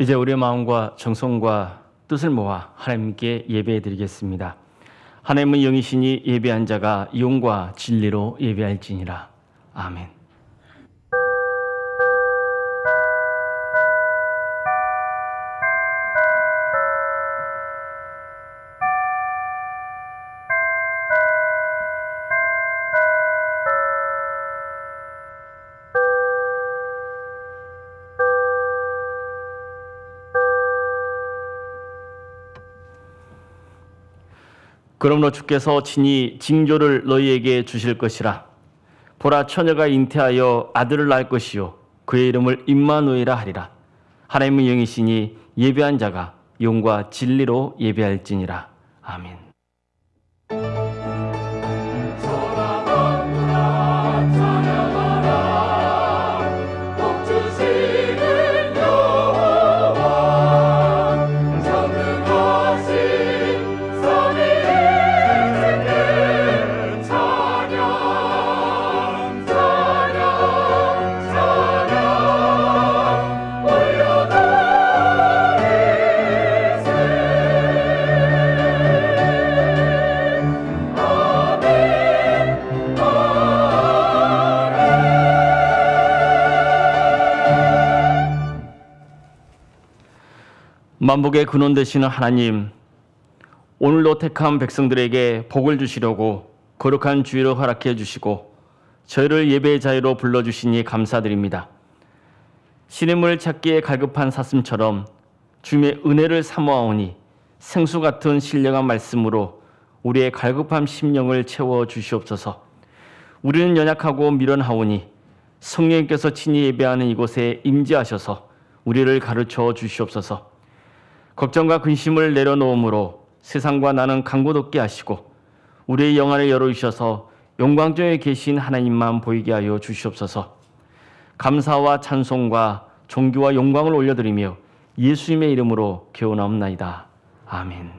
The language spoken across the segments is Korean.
이제 우리의 마음과 정성과 뜻을 모아 하나님께 예배드리겠습니다. 하나님은 영이시니 예배한 자가 영과 진리로 예배할지니라. 아멘. 그러므로 주께서 친히 징조를 너희에게 주실 것이라. 보라, 처녀가 잉태하여 아들을 낳을 것이요 그의 이름을 임마누엘이라 하리라. 하나님은 영이시니 예배한 자가 영과 진리로 예배할지니라. 아멘. 만복의 근원 되시는 하나님, 오늘도 택한 백성들에게 복을 주시려고 거룩한 주일을 허락해 주시고 저희를 예배의 자리로 불러주시니 감사드립니다. 신임을 찾기에 갈급한 사슴처럼 주님의 은혜를 사모하오니 생수 같은 신령한 말씀으로 우리의 갈급한 심령을 채워 주시옵소서. 우리는 연약하고 미련하오니 성령님께서 친히 예배하는 이곳에 임재하셔서 우리를 가르쳐 주시옵소서. 걱정과 근심을 내려놓음으로 세상과 나는 강구돋게 하시고 우리의 영안을 열어주셔서 영광중에 계신 하나님만 보이게 하여 주시옵소서. 감사와 찬송과 존귀와 영광을 올려드리며 예수님의 이름으로 기원하옵나이다. 아멘.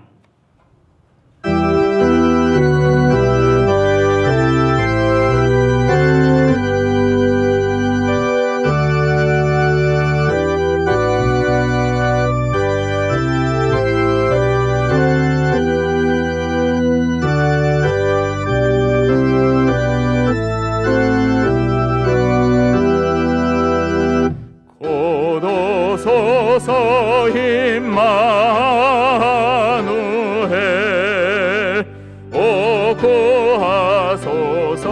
고도소서 임마누엘, 오 구하소서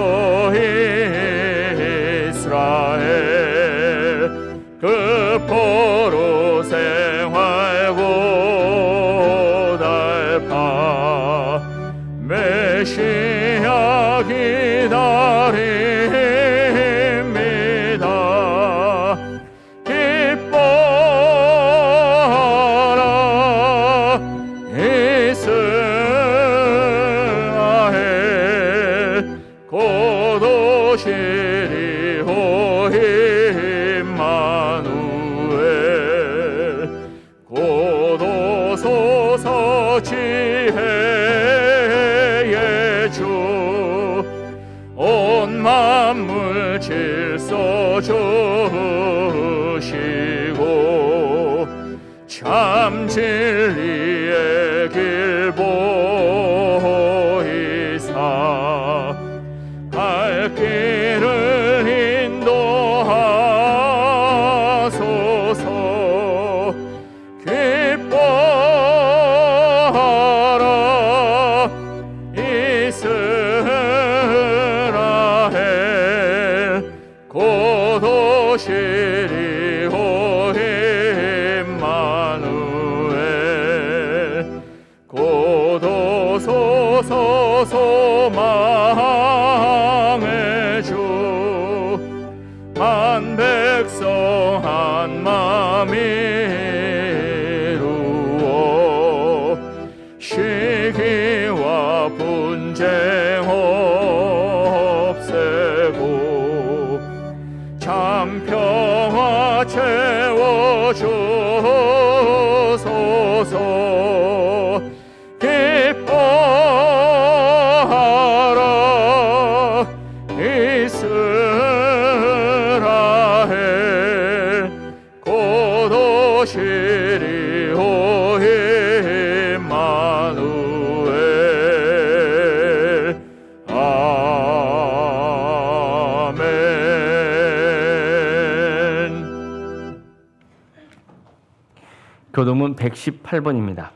이스라엘. 그 포로 생활 고달파 메시아 기다립니다. 기뻐하라 이스라엘, 고도시리호 임마누엘. 고도소서 지혜의 주, 온 만물 질서 주시고 참 진리의 길 보이사 갈 길을 인도하소서. 기뻐하라 이스라엘, 고도시리호 임마누엘. 고도소서 소망의 주, 만 백성 한 마음 이루어 시기와 분쟁 없애고 참 평화 채워주소서. 기뻐하라 이스라엘, 고도시 교도문 118번입니다.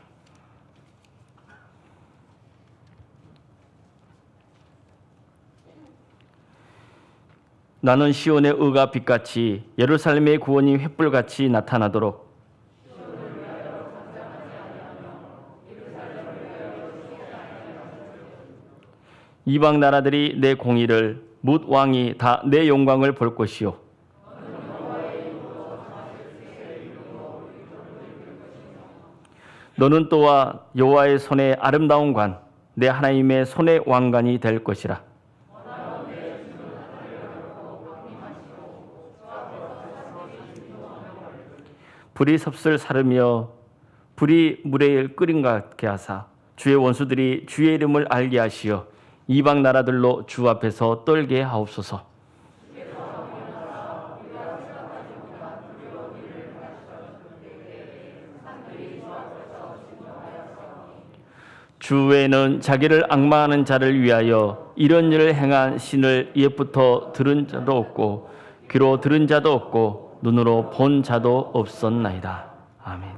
나는 시온의 의가 빛같이 예루살렘의 구원이 횃불같이 나타나도록 이방 나라들이 내 공의를 뭇 왕이 다 내 영광을 볼 것이요 너는 또한 여호와의 손의 아름다운 관 내 하나님의 손의 왕관이 될 것이라. 불이 섭슬 사르며 불이 물에 끓인 것 같게 하사 주의 원수들이 주의 이름을 알게 하시어 이방 나라들로 주 앞에서 떨게 하옵소서. 주 외에는 자기를 앙망하는 자를 위하여 이런 일을 행한 신을 옛부터 들은 자도 없고 귀로 들은 자도 없고 눈으로 본 자도 없었나이다. 아멘.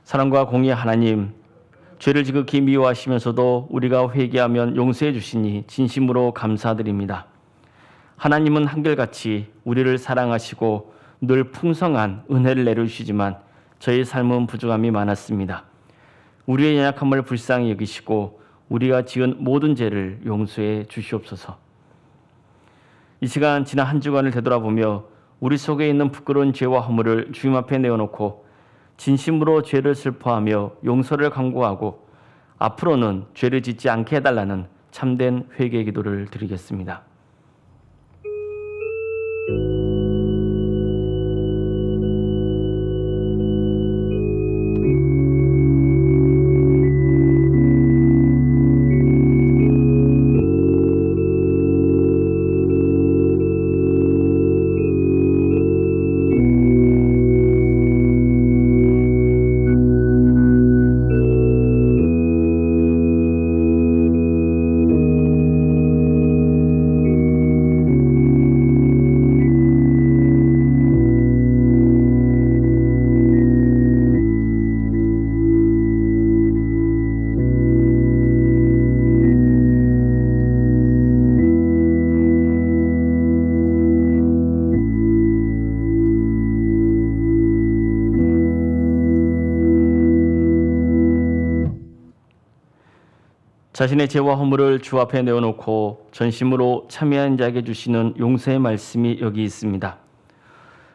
사랑과 공의 하나님, 죄를 지극히 미워하시면서도 우리가 회개하면 용서해 주시니 진심으로 감사드립니다. 하나님은 한결같이 우리를 사랑하시고 늘 풍성한 은혜를 내려주시지만 저희 삶은 부족함이 많았습니다. 우리의 연약함을 불쌍히 여기시고 우리가 지은 모든 죄를 용서해 주시옵소서. 이 시간 지난 한 주간을 되돌아보며 우리 속에 있는 부끄러운 죄와 허물을 주님 앞에 내어놓고 진심으로 죄를 슬퍼하며 용서를 간구하고 앞으로는 죄를 짓지 않게 해달라는 참된 회개 기도를 드리겠습니다. 자신의 죄와 허물을 주 앞에 내어놓고 전심으로 참여한 자에게 주시는 용서의 말씀이 여기 있습니다.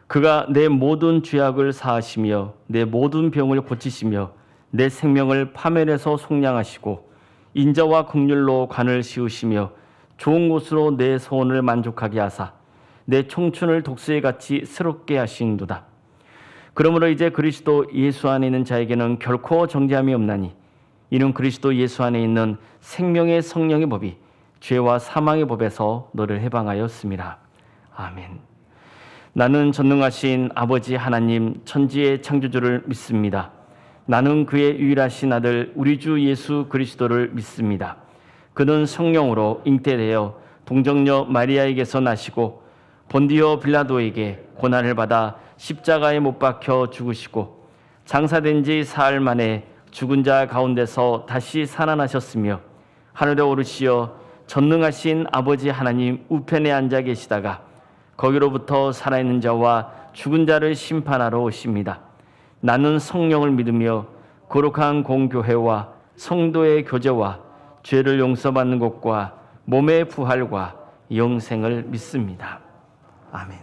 그가 내 모든 죄악을 사하시며 내 모든 병을 고치시며 내 생명을 파멸해서 속량하시고 인자와 긍휼로 관을 씌우시며 좋은 곳으로 내 소원을 만족하게 하사 내 청춘을 독수의 같이 새롭게 하시는도다. 그러므로 이제 그리스도 예수 안에 있는 자에게는 결코 정죄함이 없나니 이는 그리스도 예수 안에 있는 생명의 성령의 법이 죄와 사망의 법에서 너를 해방하였습니다. 아멘. 나는 전능하신 아버지 하나님 천지의 창조주를 믿습니다. 나는 그의 유일하신 아들 우리 주 예수 그리스도를 믿습니다. 그는 성령으로 잉태되어 동정녀 마리아에게서 나시고 본디오 빌라도에게 고난을 받아 십자가에 못 박혀 죽으시고 장사된 지 사흘 만에 죽은 자 가운데서 다시 살아나셨으며 하늘에 오르시어 전능하신 아버지 하나님 우편에 앉아 계시다가 거기로부터 살아있는 자와 죽은 자를 심판하러 오십니다. 나는 성령을 믿으며 거룩한 공교회와 성도의 교제와 죄를 용서받는 것과 몸의 부활과 영생을 믿습니다. 아멘.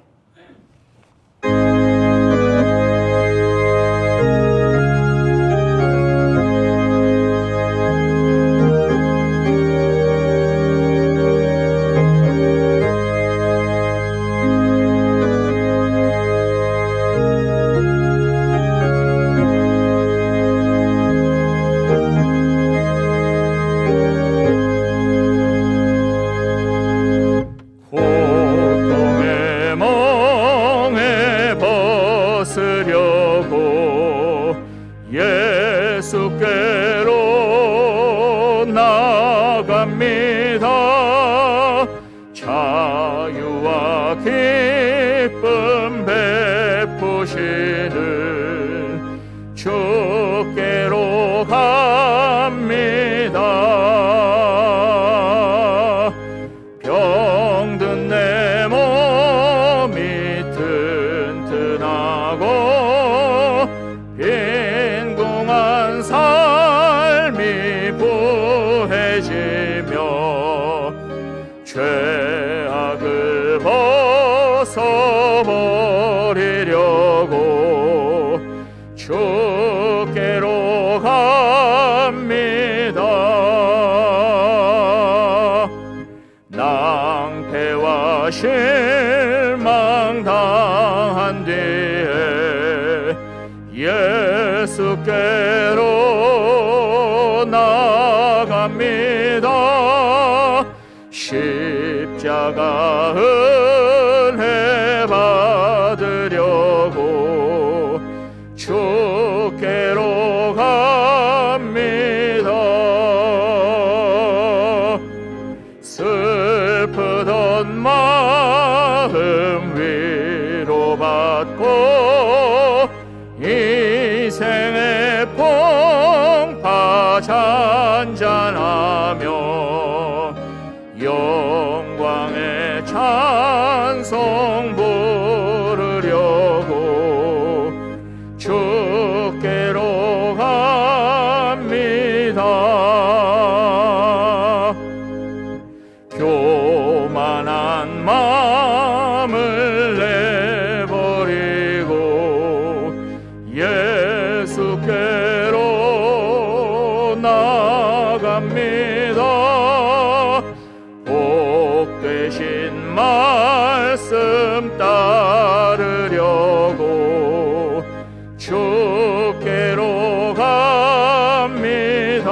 고통의 멍에 벗으려고 예수께로 나갑니다. 자유와 기쁨 베푸시 죄악을 벗어버리려고 주께로 갑니다. 낭패와 실망 당한 뒤에 예수께로 나갑니다. 십자가 은혜 받으려고 주께로 갑니다. 슬프던 마음 위로받고 인생의 풍파 잔잔하며 영광의 찬송 부르려고 주께로 갑니다. 교만한 마음을 내버리고 예수께로 나갑니다. 복되신 말씀 따르려고 주께로 갑니다.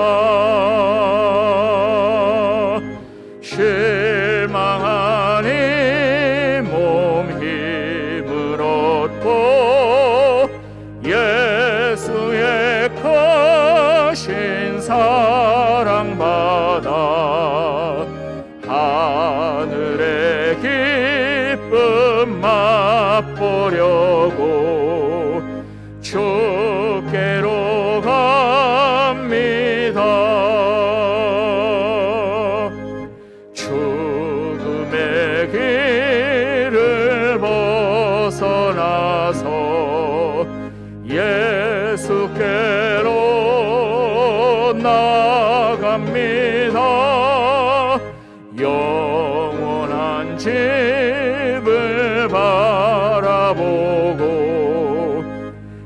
실망하니 몸 힘을 얻고 예수의 크신 사랑 받아 하늘의 기쁨 맛보려고 주께로 갑니다. 죽음의 길을 벗어나서 예수께로 나갑니다. 영원한 집을 바라보고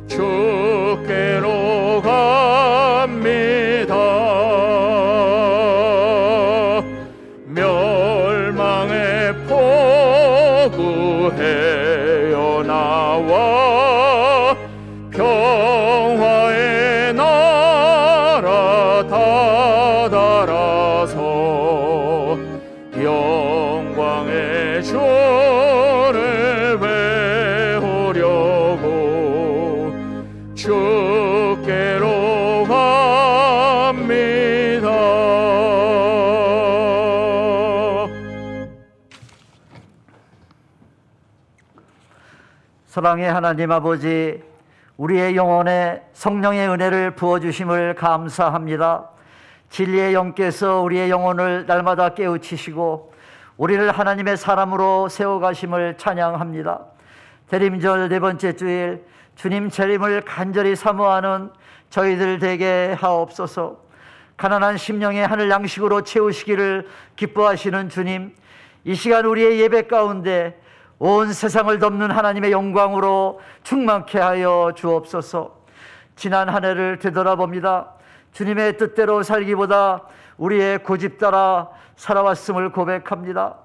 주께로 갑니다. 멸망의 폭우 헤어나와 평화의 나라 다다라서 영광의 주를 배우려고 주께로 갑니다. 사랑의 하나님 아버지, 우리의 영혼에 성령의 은혜를 부어주심을 감사합니다. 진리의 영께서 우리의 영혼을 날마다 깨우치시고 우리를 하나님의 사람으로 세워가심을 찬양합니다. 대림절 네 번째 주일, 주님 재림을 간절히 사모하는 저희들 되게 하옵소서. 가난한 심령의 하늘 양식으로 채우시기를 기뻐하시는 주님, 이 시간 우리의 예배 가운데 온 세상을 덮는 하나님의 영광으로 충만케 하여 주옵소서. 지난 한 해를 되돌아봅니다. 주님의 뜻대로 살기보다 우리의 고집 따라 살아왔음을 고백합니다.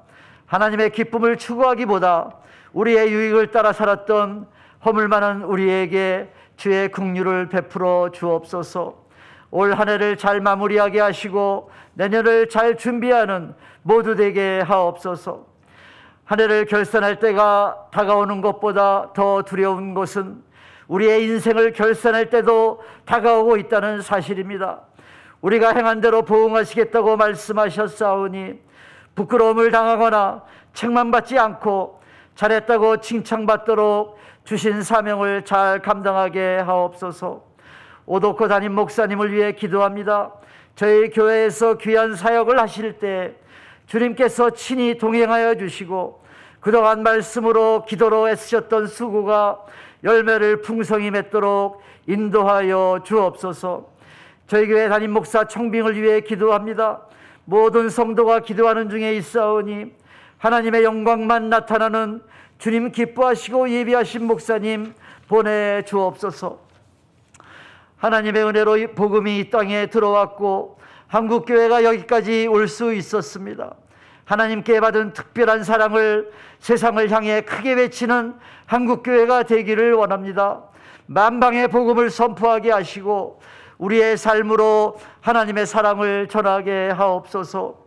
하나님의 기쁨을 추구하기보다 우리의 유익을 따라 살았던 허물 많은 우리에게 주의 긍휼을 베풀어 주옵소서. 올 한 해를 잘 마무리하게 하시고 내년을 잘 준비하는 모두 되게 하옵소서. 한 해를 결산할 때가 다가오는 것보다 더 두려운 것은 우리의 인생을 결산할 때도 다가오고 있다는 사실입니다. 우리가 행한 대로 보응하시겠다고 말씀하셨사오니 부끄러움을 당하거나 책망받지 않고 잘했다고 칭찬받도록 주신 사명을 잘 감당하게 하옵소서. 오도코 담임 목사님을 위해 기도합니다. 저희 교회에서 귀한 사역을 하실 때 주님께서 친히 동행하여 주시고 그동안 말씀으로 기도로 애쓰셨던 수고가 열매를 풍성히 맺도록 인도하여 주옵소서. 저희 교회 담임 목사 청빙을 위해 기도합니다. 모든 성도가 기도하는 중에 있사오니 하나님의 영광만 나타나는 주님 기뻐하시고 예비하신 목사님 보내주옵소서. 하나님의 은혜로 이 복음이 이 땅에 들어왔고 한국교회가 여기까지 올 수 있었습니다. 하나님께 받은 특별한 사랑을 세상을 향해 크게 외치는 한국교회가 되기를 원합니다. 만방의 복음을 선포하게 하시고 우리의 삶으로 하나님의 사랑을 전하게 하옵소서.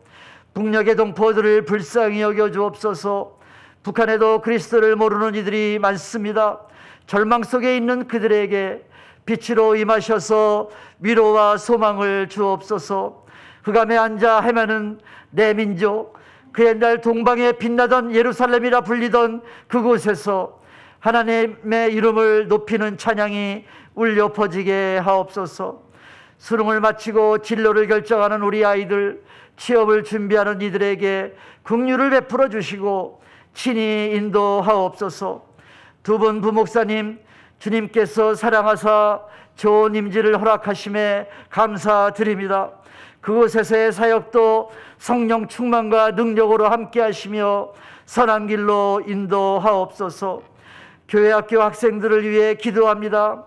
북녘의 동포들을 불쌍히 여겨주옵소서. 북한에도 그리스도를 모르는 이들이 많습니다. 절망 속에 있는 그들에게 빛으로 임하셔서 위로와 소망을 주옵소서. 흑암에 앉아 헤매는 내 민족, 그 옛날 동방에 빛나던 예루살렘이라 불리던 그곳에서 하나님의 이름을 높이는 찬양이 울려 퍼지게 하옵소서. 수능을 마치고 진로를 결정하는 우리 아이들, 취업을 준비하는 이들에게 긍휼을 베풀어 주시고 친히 인도하옵소서. 두 분 부목사님, 주님께서 사랑하사 좋은 임지를 허락하심에 감사드립니다. 그곳에서의 사역도 성령 충만과 능력으로 함께 하시며 선한 길로 인도하옵소서. 교회 학교 학생들을 위해 기도합니다.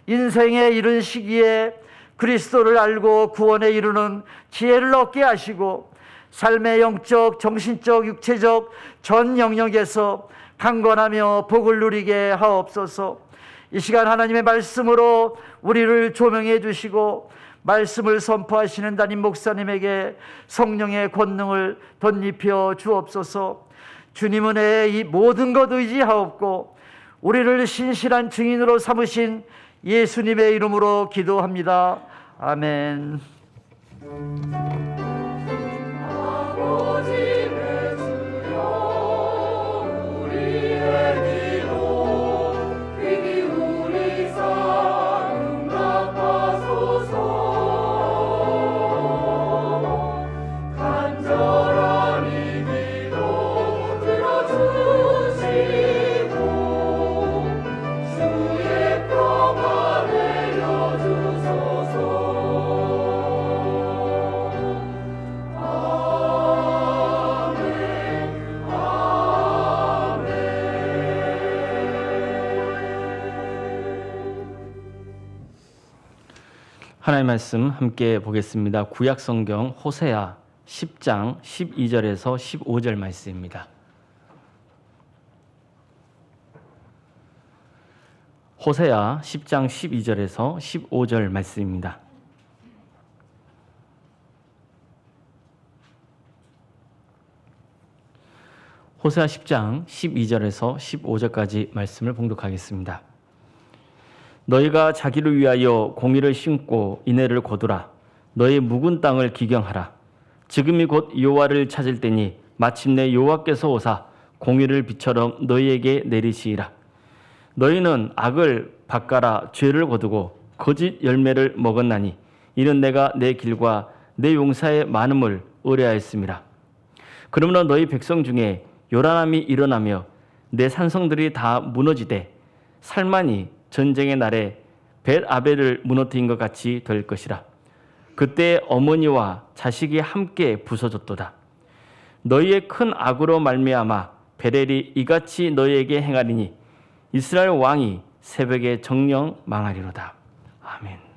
인생의 이른 시기에 그리스도를 알고 구원에 이르는 지혜를 얻게 하시고 삶의 영적, 정신적, 육체적 전 영역에서 강건하며 복을 누리게 하옵소서. 이 시간 하나님의 말씀으로 우리를 조명해 주시고 말씀을 선포하시는 담임 목사님에게 성령의 권능을 덧입혀 주옵소서. 주님 은혜에 이 모든 것 의지하옵고 우리를 신실한 증인으로 삼으신 예수님의 이름으로 기도합니다. 아멘. 하나님의 말씀 함께 보겠습니다. 구약성경 호세아 10장 12절에서 15절 말씀입니다. 호세아 10장 12절에서 15절 말씀입니다. 호세아 10장 12절에서 15절까지 말씀을 봉독하겠습니다. 너희가 자기를 위하여 공의를 심고 인애를 거두라. 너희 묵은 땅을 기경하라. 지금이 곧 여호와를 찾을 때니 마침내 여호와께서 오사 공의를 비처럼 너희에게 내리시리라. 너희는 악을 밭가라 죄를 거두고 거짓 열매를 먹었나니 이는 내가 내 길과 내 용사의 많음을 의뢰하였음이라. 그러므로 너희 백성 중에 요란함이 일어나며 내 산성들이 다 무너지되 살만이 전쟁의 날에 벳아벨을 무너뜨린 것 같이 될 것이라. 그때 어머니와 자식이 함께 부서졌도다. 너희의 큰 악으로 말미암아 베렐이 이같이 너희에게 행하리니 이스라엘 왕이 새벽에 정령 망하리로다. 아멘.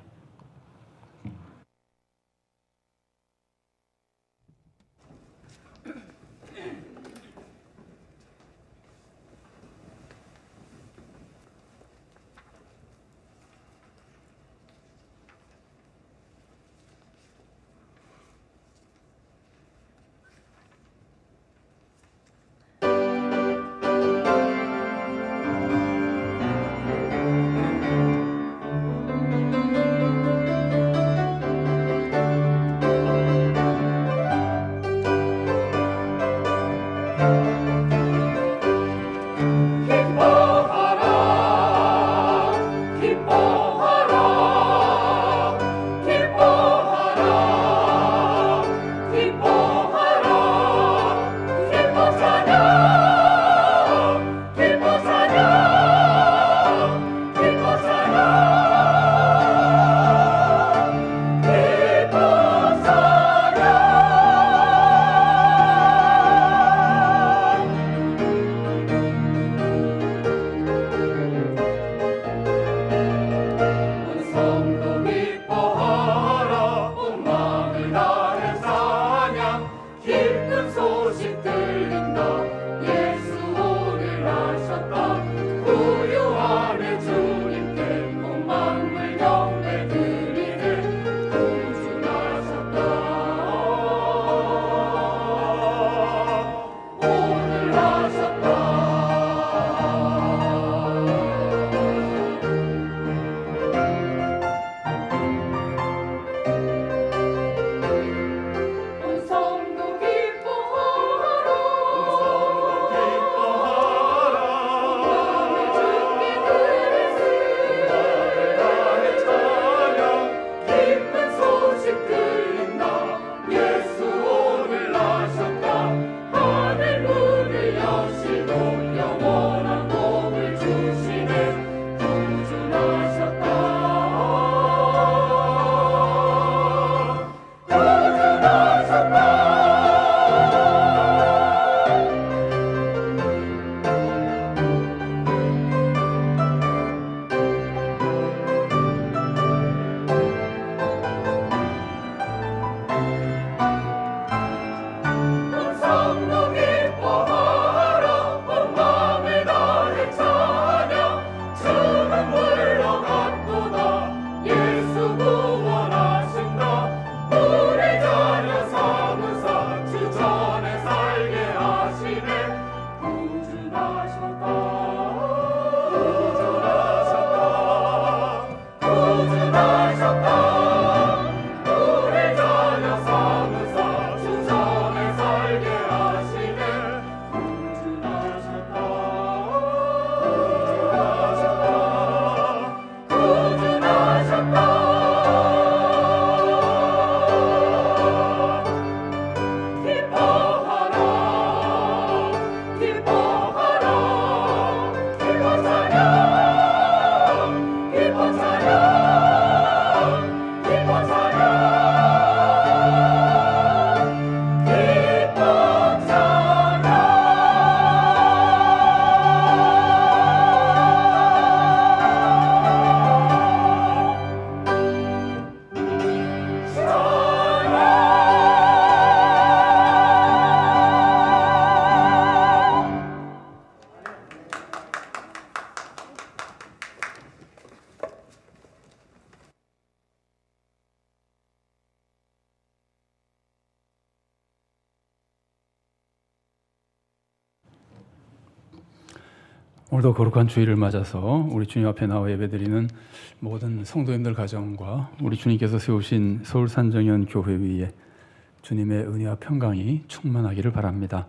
오늘도 거룩한 주일을 맞아서 우리 주님 앞에 나와 예배드리는 모든 성도님들 가정과 우리 주님께서 세우신 서울산정연 교회 위에 주님의 은혜와 평강이 충만하기를 바랍니다.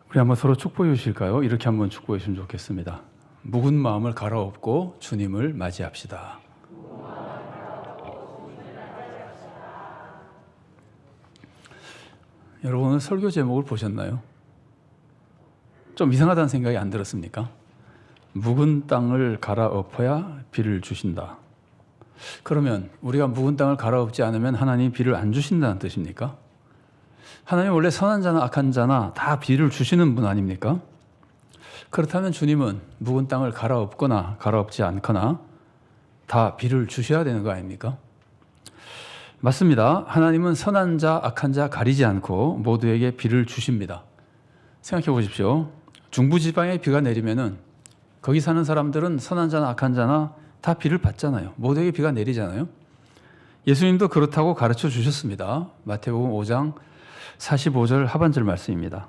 우리 한번 서로 축복해 주실까요? 이렇게 한번 축복해 주시면 좋겠습니다. 묵은 마음을 갈아엎고 주님을 맞이합시다. 여러분 오늘 설교 제목을 보셨나요? 좀 이상하다는 생각이 안 들었습니까? 묵은 땅을 갈아엎어야 비를 주신다. 그러면 우리가 묵은 땅을 갈아엎지 않으면 하나님이 비를 안 주신다는 뜻입니까? 하나님은 원래 선한 자나 악한 자나 다 비를 주시는 분 아닙니까? 그렇다면 주님은 묵은 땅을 갈아엎거나 갈아엎지 않거나 다 비를 주셔야 되는 거 아닙니까? 맞습니다. 하나님은 선한 자, 악한 자 가리지 않고 모두에게 비를 주십니다. 생각해 보십시오. 중부지방에 비가 내리면은 거기 사는 사람들은 선한 자나 악한 자나 다 비를 받잖아요. 모두에게 비가 내리잖아요. 예수님도 그렇다고 가르쳐 주셨습니다. 마태복음 5장 45절 하반절 말씀입니다.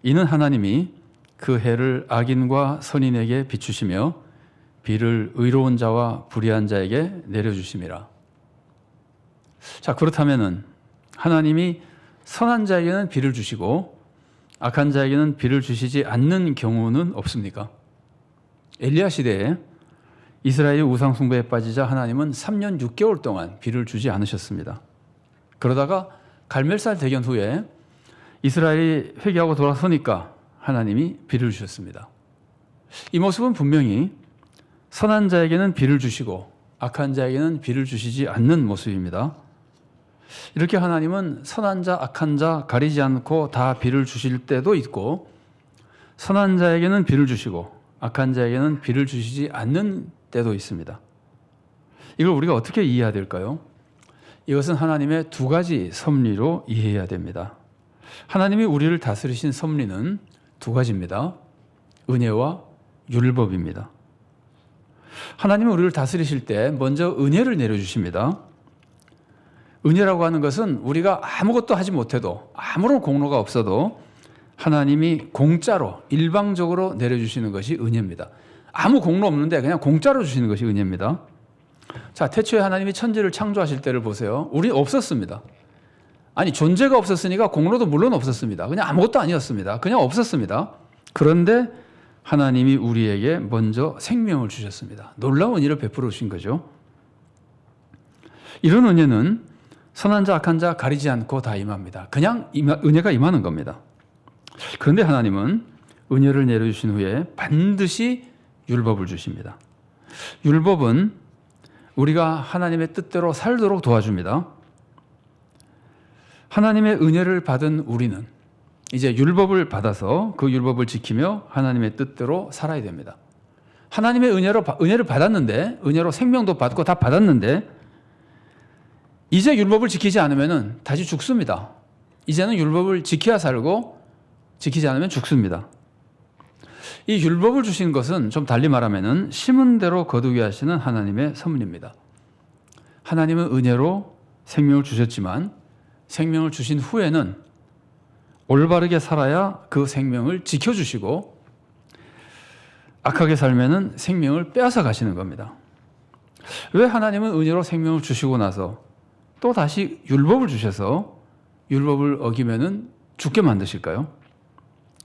이는 하나님이 그 해를 악인과 선인에게 비추시며 비를 의로운 자와 불의한 자에게 내려주심이라. 자, 그렇다면은 하나님이 선한 자에게는 비를 주시고 악한 자에게는 비를 주시지 않는 경우는 없습니까? 엘리야 시대에 이스라엘이 우상 숭배에 빠지자 하나님은 3년 6개월 동안 비를 주지 않으셨습니다. 그러다가 갈멜살 대견 후에 이스라엘이 회개하고 돌아서니까 하나님이 비를 주셨습니다. 이 모습은 분명히 선한 자에게는 비를 주시고 악한 자에게는 비를 주시지 않는 모습입니다. 이렇게 하나님은 선한 자, 악한 자 가리지 않고 다 비를 주실 때도 있고 선한 자에게는 비를 주시고 악한 자에게는 비를 주시지 않는 때도 있습니다. 이걸 우리가 어떻게 이해해야 될까요? 이것은 하나님의 두 가지 섭리로 이해해야 됩니다. 하나님이 우리를 다스리신 섭리는 두 가지입니다. 은혜와 율법입니다. 하나님은 우리를 다스리실 때 먼저 은혜를 내려주십니다. 은혜라고 하는 것은 우리가 아무것도 하지 못해도 아무런 공로가 없어도 하나님이 공짜로 일방적으로 내려주시는 것이 은혜입니다. 아무 공로 없는데 그냥 공짜로 주시는 것이 은혜입니다. 자, 태초에 하나님이 천지를 창조하실 때를 보세요. 우리 없었습니다. 아니 존재가 없었으니까 공로도 물론 없었습니다. 그냥 아무것도 아니었습니다. 그냥 없었습니다. 그런데 하나님이 우리에게 먼저 생명을 주셨습니다. 놀라운 은혜를 베풀어 주신 거죠. 이런 은혜는 선한 자, 악한 자 가리지 않고 다 임합니다. 그냥 은혜가 임하는 겁니다. 그런데 하나님은 은혜를 내려주신 후에 반드시 율법을 주십니다. 율법은 우리가 하나님의 뜻대로 살도록 도와줍니다. 하나님의 은혜를 받은 우리는 이제 율법을 받아서 그 율법을 지키며 하나님의 뜻대로 살아야 됩니다. 하나님의 은혜를 받았는데, 은혜로 생명도 받고 다 받았는데 이제 율법을 지키지 않으면 다시 죽습니다. 이제는 율법을 지켜야 살고 지키지 않으면 죽습니다. 이 율법을 주신 것은 좀 달리 말하면 심은 대로 거두게 하시는 하나님의 섭리입니다. 하나님은 은혜로 생명을 주셨지만 생명을 주신 후에는 올바르게 살아야 그 생명을 지켜주시고 악하게 살면은 생명을 빼앗아 가시는 겁니다. 왜 하나님은 은혜로 생명을 주시고 나서 또 다시 율법을 주셔서 율법을 어기면은 죽게 만드실까요?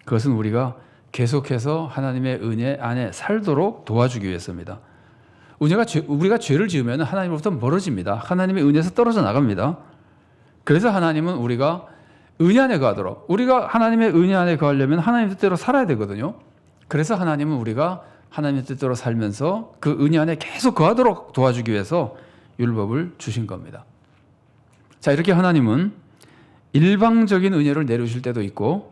그것은 우리가 계속해서 하나님의 은혜 안에 살도록 도와주기 위해서입니다. 우리가 죄를 지으면 하나님으로부터 멀어집니다. 하나님의 은혜에서 떨어져 나갑니다. 그래서 하나님은 우리가 은혜 안에 거하도록, 우리가 하나님의 은혜 안에 거하려면 하나님 뜻대로 살아야 되거든요. 그래서 하나님은 우리가 하나님의 뜻대로 살면서 그 은혜 안에 계속 거하도록 도와주기 위해서 율법을 주신 겁니다. 자, 이렇게 하나님은 일방적인 은혜를 내려주실 때도 있고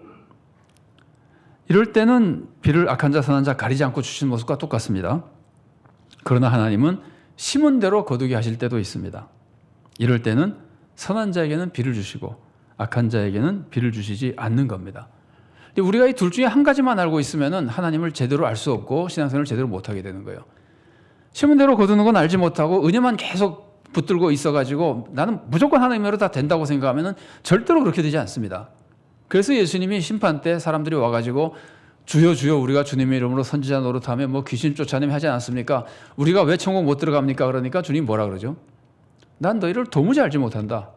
이럴 때는 비를 악한 자 선한 자 가리지 않고 주시는 모습과 똑같습니다. 그러나 하나님은 심은 대로 거두게 하실 때도 있습니다. 이럴 때는 선한 자에게는 비를 주시고 악한 자에게는 비를 주시지 않는 겁니다. 우리가 이 둘 중에 한 가지만 알고 있으면 하나님을 제대로 알 수 없고 신앙생활을 제대로 못하게 되는 거예요. 심은 대로 거두는 건 알지 못하고 은혜만 계속 붙들고 있어가지고 나는 무조건 하나님으로 다 된다고 생각하면 절대로 그렇게 되지 않습니다. 그래서 예수님이 심판 때 사람들이 와가지고 주여 주여 우리가 주님의 이름으로 선지자 노릇하며 뭐 귀신 쫓아내며 하지 않았습니까? 우리가 왜 천국 못 들어갑니까? 그러니까 주님 뭐라 그러죠? 난 너희를 도무지 알지 못한다.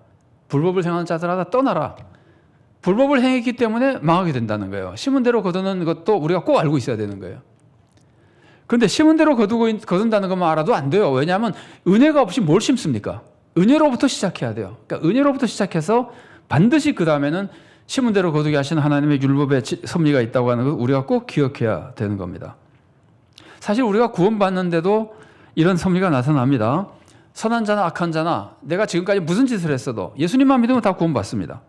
불법을 행하는 자들아 다 떠나라. 불법을 행했기 때문에 망하게 된다는 거예요. 심은 대로 거두는 것도 우리가 꼭 알고 있어야 되는 거예요. 그런데 심은 대로 거둔다는 것만 알아도 안 돼요. 왜냐하면 은혜가 없이 뭘 심습니까? 은혜로부터 시작해야 돼요. 그러니까 은혜로부터 시작해서 반드시 그 다음에는 심은 대로 거두게 하시는 하나님의 율법의 섭리가 있다고 하는 걸 우리가 꼭 기억해야 되는 겁니다. 사실 우리가 구원받는데도 이런 섭리가 나타납니다. 선한 자나 악한 자나 내가 지금까지 무슨 짓을 했어도 예수님만 믿으면 다 구원받습니다.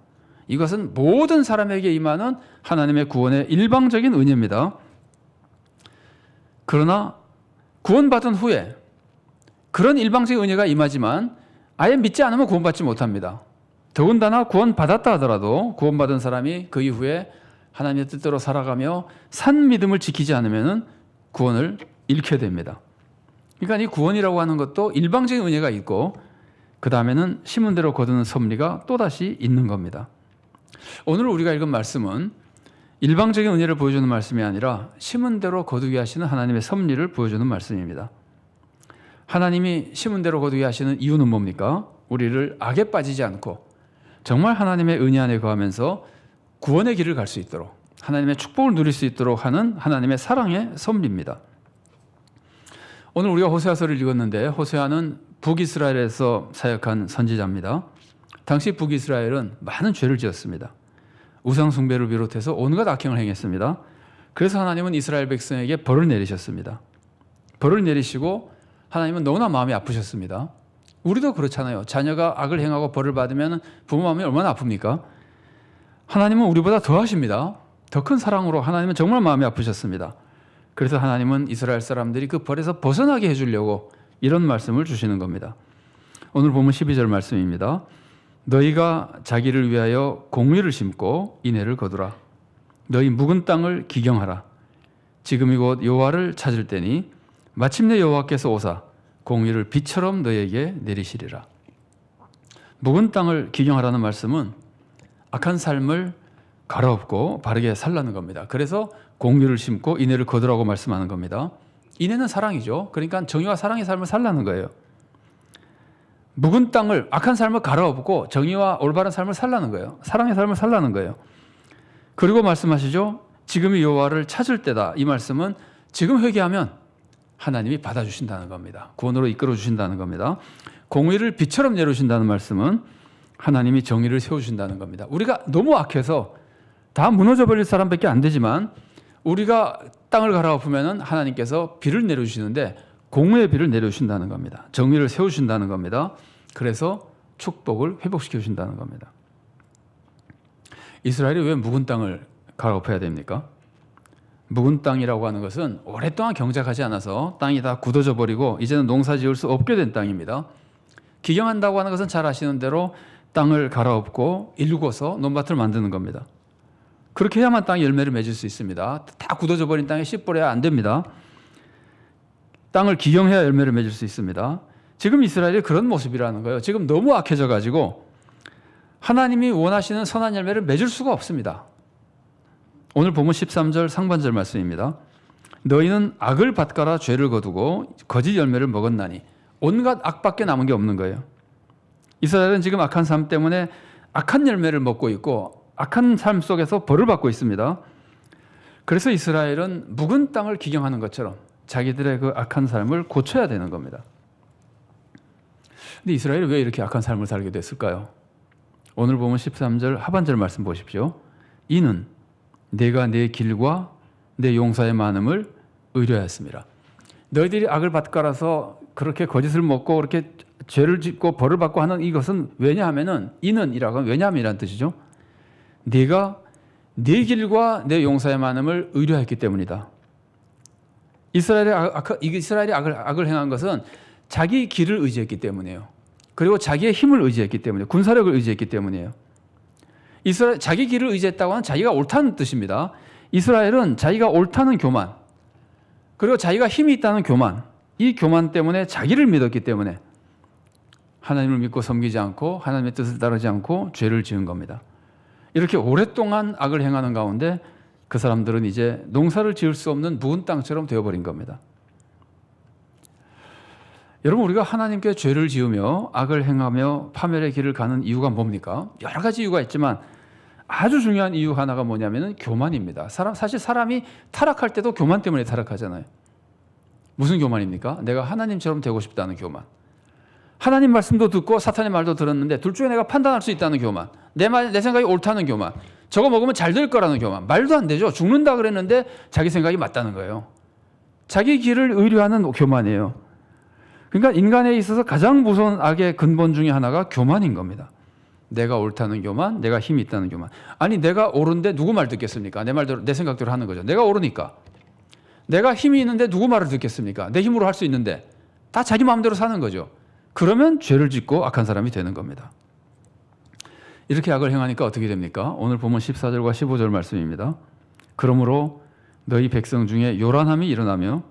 이것은 모든 사람에게 임하는 하나님의 구원의 일방적인 은혜입니다. 그러나 구원받은 후에 그런 일방적인 은혜가 임하지만 아예 믿지 않으면 구원받지 못합니다. 더군다나 구원받았다 하더라도 구원받은 사람이 그 이후에 하나님의 뜻대로 살아가며 산 믿음을 지키지 않으면 구원을 잃게 됩니다. 그러니까 이 구원이라고 하는 것도 일방적인 은혜가 있고 그 다음에는 심은 대로 거두는 섭리가 또다시 있는 겁니다. 오늘 우리가 읽은 말씀은 일방적인 은혜를 보여주는 말씀이 아니라 심은 대로 거두게 하시는 하나님의 섭리를 보여주는 말씀입니다. 하나님이 심은 대로 거두게 하시는 이유는 뭡니까? 우리를 악에 빠지지 않고 정말 하나님의 은혜 안에 거하면서 구원의 길을 갈 수 있도록 하나님의 축복을 누릴 수 있도록 하는 하나님의 사랑의 섭리입니다. 오늘 우리가 호세아서를 읽었는데 호세아는 북이스라엘에서 사역한 선지자입니다. 당시 북이스라엘은 많은 죄를 지었습니다. 우상 숭배를 비롯해서 온갖 악행을 행했습니다. 그래서 하나님은 이스라엘 백성에게 벌을 내리셨습니다. 벌을 내리시고 하나님은 너무나 마음이 아프셨습니다. 우리도 그렇잖아요. 자녀가 악을 행하고 벌을 받으면 부모 마음이 얼마나 아픕니까? 하나님은 우리보다 더 하십니다. 더 큰 사랑으로 하나님은 정말 마음이 아프셨습니다. 그래서 하나님은 이스라엘 사람들이 그 벌에서 벗어나게 해주려고 이런 말씀을 주시는 겁니다. 오늘 보면 12절 말씀입니다. 너희가 자기를 위하여 공의를 심고 인애를 거두라. 너희 묵은 땅을 기경하라. 지금이 곧 여호와를 찾을 때니 마침내 여호와께서 오사 공의를 비처럼 너희에게 내리시리라. 묵은 땅을 기경하라는 말씀은 악한 삶을 갈아엎고 바르게 살라는 겁니다. 그래서 공의를 심고 인애를 거두라고 말씀하는 겁니다. 인애는 사랑이죠. 그러니까 정의와 사랑의 삶을 살라는 거예요. 묵은 땅을, 악한 삶을 갈아엎고 정의와 올바른 삶을 살라는 거예요. 사랑의 삶을 살라는 거예요. 그리고 말씀하시죠. 지금이 여호와를 찾을 때다. 이 말씀은 지금 회개하면 하나님이 받아주신다는 겁니다. 구원으로 이끌어 주신다는 겁니다. 공의를 빛처럼 내려주신다는 말씀은 하나님이 정의를 세워주신다는 겁니다. 우리가 너무 악해서 다 무너져버릴 사람밖에 안 되지만 우리가 땅을 갈아엎으면 하나님께서 비를 내려주시는데 공의의 비를 내려주신다는 겁니다. 정의를 세우신다는 겁니다. 그래서 축복을 회복시켜 주신다는 겁니다. 이스라엘이 왜 묵은 땅을 갈아엎어야 됩니까? 묵은 땅이라고 하는 것은 오랫동안 경작하지 않아서 땅이 다 굳어져 버리고 이제는 농사 지을 수 없게 된 땅입니다. 기경한다고 하는 것은 잘 아시는 대로 땅을 갈아엎고 일구어서 논밭을 만드는 겁니다. 그렇게 해야만 땅이 열매를 맺을 수 있습니다. 다 굳어져 버린 땅에 씨 뿌려야 안 됩니다. 땅을 기경해야 열매를 맺을 수 있습니다. 지금 이스라엘이 그런 모습이라는 거예요. 지금 너무 악해져 가지고 하나님이 원하시는 선한 열매를 맺을 수가 없습니다. 오늘 보면 13절 상반절 말씀입니다. 너희는 악을 밭갈아 죄를 거두고 거짓 열매를 먹었나니 온갖 악밖에 남은 게 없는 거예요. 이스라엘은 지금 악한 삶 때문에 악한 열매를 먹고 있고 악한 삶 속에서 벌을 받고 있습니다. 그래서 이스라엘은 묵은 땅을 기경하는 것처럼 자기들의 그 악한 삶을 고쳐야 되는 겁니다. 근데 이스라엘이 왜 이렇게 악한 삶을 살게 됐을까요? 오늘 보면 13절 하반절 말씀 보십시오. 이는 내가 내 길과 내 용사의 많음을 의뢰하였습니다. 너희들이 악을 밭갈아서 그렇게 거짓을 먹고 그렇게 죄를 짓고 벌을 받고 하는 이것은 왜냐하면은 이는이라고 하면 왜냐함이라는 뜻이죠. 네가 내 길과 내 용사의 많음을 의뢰했기 때문이다. 이스라엘이 악을 행한 것은 자기 길을 의지했기 때문이에요. 그리고 자기의 힘을 의지했기 때문에 군사력을 의지했기 때문이에요. 이스라엘 자기 길을 의지했다고 하는 자기가 옳다는 뜻입니다. 이스라엘은 자기가 옳다는 교만 그리고 자기가 힘이 있다는 교만 이 교만 때문에 자기를 믿었기 때문에 하나님을 믿고 섬기지 않고 하나님의 뜻을 따르지 않고 죄를 지은 겁니다. 이렇게 오랫동안 악을 행하는 가운데 그 사람들은 이제 농사를 지을 수 없는 묵은 땅처럼 되어버린 겁니다. 여러분 우리가 하나님께 죄를 지으며 악을 행하며 파멸의 길을 가는 이유가 뭡니까? 여러 가지 이유가 있지만 아주 중요한 이유 하나가 뭐냐면 교만입니다. 사실 사람이 타락할 때도 교만 때문에 타락하잖아요. 무슨 교만입니까? 내가 하나님처럼 되고 싶다는 교만. 하나님 말씀도 듣고 사탄의 말도 들었는데 둘 중에 내가 판단할 수 있다는 교만. 내 생각이 옳다는 교만. 저거 먹으면 잘 될 거라는 교만. 말도 안 되죠. 죽는다 그랬는데 자기 생각이 맞다는 거예요. 자기 길을 의뢰하는 교만이에요. 그러니까 인간에 있어서 가장 무서운 악의 근본 중에 하나가 교만인 겁니다. 내가 옳다는 교만, 내가 힘이 있다는 교만. 아니 내가 옳은데 누구 말 듣겠습니까? 내 말대로 내 생각대로 하는 거죠. 내가 옳으니까. 내가 힘이 있는데 누구 말을 듣겠습니까? 내 힘으로 할 수 있는데 다 자기 마음대로 사는 거죠. 그러면 죄를 짓고 악한 사람이 되는 겁니다. 이렇게 악을 행하니까 어떻게 됩니까? 오늘 보면 14절과 15절 말씀입니다. 그러므로 너희 백성 중에 요란함이 일어나며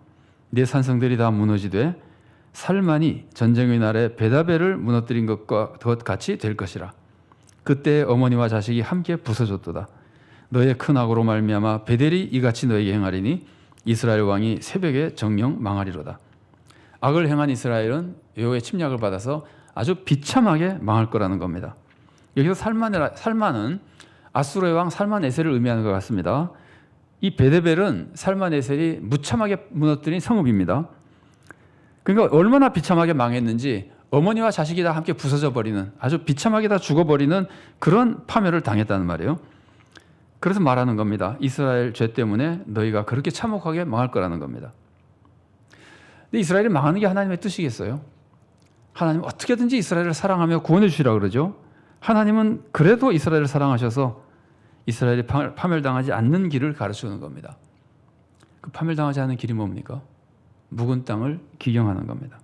내 산성들이 다 무너지되 살만이 전쟁의 날에 베다벨을 무너뜨린 것과 같이 될 것이라. 그때 어머니와 자식이 함께 부서졌도다. 너의 큰 악으로 말미암아 베델이 이같이 너에게 행하리니 이스라엘 왕이 새벽에 정령 망하리로다. 악을 행한 이스라엘은 여호와의 침략을 받아서 아주 비참하게 망할 거라는 겁니다. 여기서 살만은 아수르의 왕 살만에셀을 의미하는 것 같습니다. 이 베데벨은 살만에셀이 무참하게 무너뜨린 성읍입니다. 그러니까 얼마나 비참하게 망했는지 어머니와 자식이 다 함께 부서져 버리는 아주 비참하게 다 죽어버리는 그런 파멸을 당했다는 말이에요. 그래서 말하는 겁니다. 이스라엘 죄 때문에 너희가 그렇게 참혹하게 망할 거라는 겁니다. 근데 이스라엘이 망하는 게 하나님의 뜻이겠어요? 하나님은 어떻게든지 이스라엘을 사랑하며 구원해 주시라고 그러죠. 하나님은 그래도 이스라엘을 사랑하셔서 이스라엘이 파멸당하지 않는 길을 가르치는 겁니다. 그 파멸당하지 않는 길이 뭡니까? 묵은 땅을 기경하는 겁니다.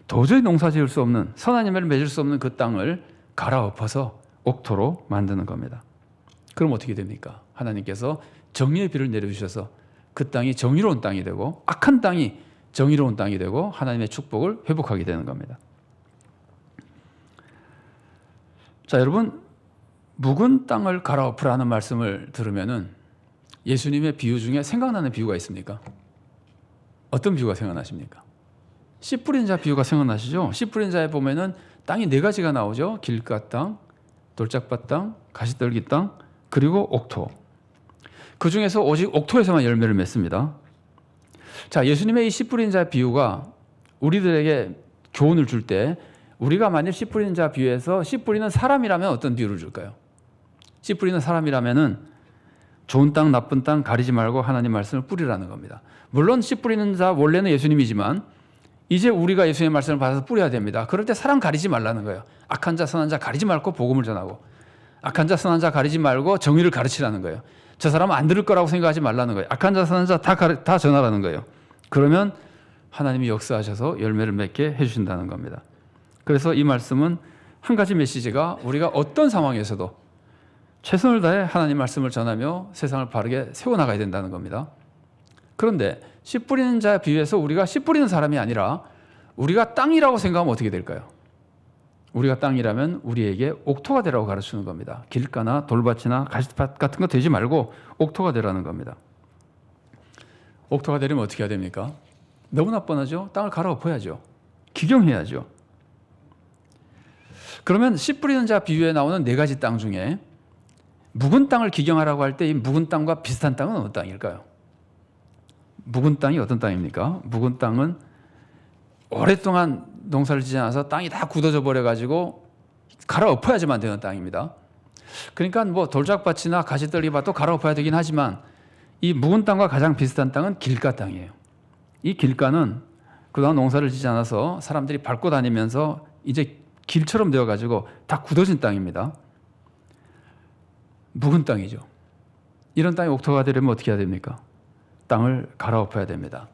도저히 농사 지을 수 없는 선한 열매를 맺을 수 없는 그 땅을 갈아엎어서 옥토로 만드는 겁니다. 그럼 어떻게 됩니까? 하나님께서 정의의 비를 내려주셔서 그 땅이 정의로운 땅이 되고 악한 땅이 정의로운 땅이 되고 하나님의 축복을 회복하게 되는 겁니다. 자, 여러분 묵은 땅을 갈아엎으라는 말씀을 들으면은 예수님의 비유 중에 생각나는 비유가 있습니까? 어떤 비유가 생각나십니까? 씨 뿌린 자 비유가 생각나시죠? 씨 뿌린 자에 보면은 땅이 네 가지가 나오죠. 길가 땅, 돌짝밭 땅, 가시떨기 땅, 그리고 옥토. 그 중에서 오직 옥토에서만 열매를 맺습니다. 자, 예수님의 이 씨 뿌린 자 비유가 우리들에게 교훈을 줄 때 우리가 만일 씨 뿌리는 자 비유에서 씨 뿌리는 사람이라면 어떤 비유를 줄까요? 씨 뿌리는 사람이라면은 좋은 땅 나쁜 땅 가리지 말고 하나님 말씀을 뿌리라는 겁니다. 물론 씨 뿌리는 자 원래는 예수님이지만 이제 우리가 예수님의 말씀을 받아서 뿌려야 됩니다. 그럴 때 사람 가리지 말라는 거예요. 악한 자 선한 자 가리지 말고 복음을 전하고, 악한 자 선한 자 가리지 말고 정의를 가르치라는 거예요. 저 사람은 안 들을 거라고 생각하지 말라는 거예요. 악한 자 선한 자 다 전하라는 거예요. 그러면 하나님이 역사하셔서 열매를 맺게 해주신다는 겁니다. 그래서 이 말씀은 한 가지 메시지가 우리가 어떤 상황에서도 최선을 다해 하나님 말씀을 전하며 세상을 바르게 세워나가야 된다는 겁니다. 그런데 씨 뿌리는 자에 비유해서 우리가 씨 뿌리는 사람이 아니라 우리가 땅이라고 생각하면 어떻게 될까요? 우리가 땅이라면 우리에게 옥토가 되라고 가르치는 겁니다. 길가나 돌밭이나 가시밭 같은 거 되지 말고 옥토가 되라는 겁니다. 옥토가 되려면 어떻게 해야 됩니까? 너무나 뻔하죠. 땅을 갈아엎어야죠. 기경해야죠. 그러면 씨 뿌리는 자 비유에 나오는 네 가지 땅 중에 묵은 땅을 기경하라고 할 때 이 묵은 땅과 비슷한 땅은 어느 땅일까요? 묵은 땅이 어떤 땅입니까? 묵은 땅은 오랫동안 농사를 지지 않아서 땅이 다 굳어져 버려가지고 갈아엎어야지만 되는 땅입니다. 그러니까 뭐 돌짝밭이나 가시떨기밭도 갈아엎어야 되긴 하지만 이 묵은 땅과 가장 비슷한 땅은 길가 땅이에요. 이 길가는 그동안 농사를 지지 않아서 사람들이 밟고 다니면서 이제 길처럼 되어가지고 다 굳어진 땅입니다. 묵은 땅이죠. 이런 땅이 옥토가 되려면 어떻게 해야 됩니까? 땅을 갈아엎어야 됩니다.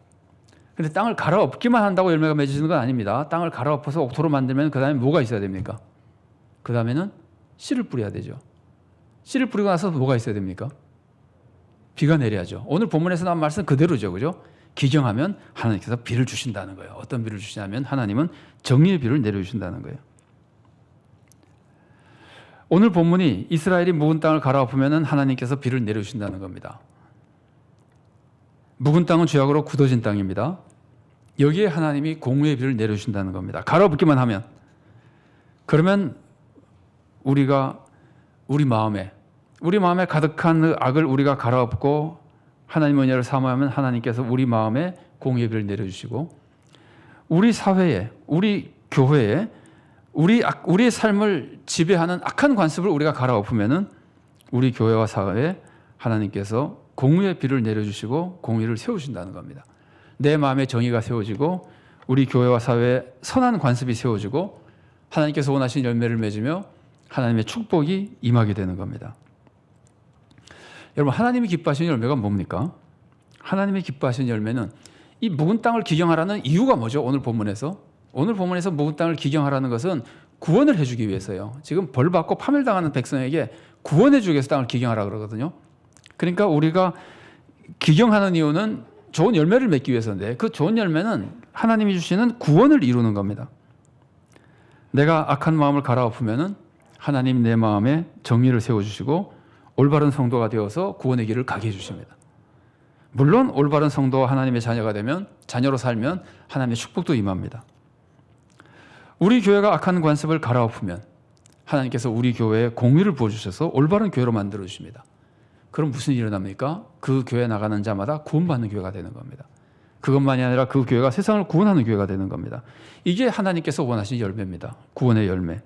그런데 땅을 갈아엎기만 한다고 열매가 맺어지는 건 아닙니다. 땅을 갈아엎어서 옥토로 만들면 그 다음에 뭐가 있어야 됩니까? 그 다음에는 씨를 뿌려야 되죠. 씨를 뿌리고 나서 뭐가 있어야 됩니까? 비가 내려야죠. 오늘 본문에서 나온 말씀 그대로죠. 그죠? 기경하면 하나님께서 비를 주신다는 거예요. 어떤 비를 주시냐면 하나님은 정의의 비를 내려주신다는 거예요. 오늘 본문이 이스라엘이 묵은 땅을 갈아엎으면 하나님께서 비를 내려주신다는 겁니다. 묵은 땅은 죄악으로 굳어진 땅입니다. 여기에 하나님이 공의의 비를 내려주신다는 겁니다. 갈아엎기만 하면. 그러면 우리가 우리 마음에 가득한 그 악을 우리가 갈아엎고 하나님의 은혜를 사모하면 하나님께서 우리 마음에 공의의 비를 내려주시고 우리 사회에, 우리 교회에 우리의 삶을 지배하는 악한 관습을 우리가 갈아엎으면은 우리 교회와 사회에 하나님께서 공의의 비를 내려주시고 공의를 세우신다는 겁니다. 내 마음에 정의가 세워지고 우리 교회와 사회에 선한 관습이 세워지고 하나님께서 원하신 열매를 맺으며 하나님의 축복이 임하게 되는 겁니다. 여러분, 하나님이 기뻐하시는 열매가 뭡니까? 하나님이 기뻐하시는 열매는 이 묵은 땅을 기경하라는 이유가 뭐죠? 오늘 본문에서 묵은 땅을 기경하라는 것은 구원을 해주기 위해서요. 지금 벌받고 파멸당하는 백성에게 구원해주기 위해서 땅을 기경하라 그러거든요. 그러니까 우리가 기경하는 이유는 좋은 열매를 맺기 위해서인데 그 좋은 열매는 하나님이 주시는 구원을 이루는 겁니다. 내가 악한 마음을 갈아엎으면 하나님 내 마음에 정의를 세워주시고 올바른 성도가 되어서 구원의 길을 가게 해주십니다. 물론 올바른 성도와 하나님의 자녀가 되면, 자녀로 살면 하나님의 축복도 임합니다. 우리 교회가 악한 관습을 갈아엎으면 하나님께서 우리 교회에 공의를 부어주셔서 올바른 교회로 만들어주십니다. 그럼 무슨 일이 일어납니까? 그 교회에 나가는 자마다 구원받는 교회가 되는 겁니다. 그것만이 아니라 그 교회가 세상을 구원하는 교회가 되는 겁니다. 이게 하나님께서 원하신 열매입니다. 구원의 열매.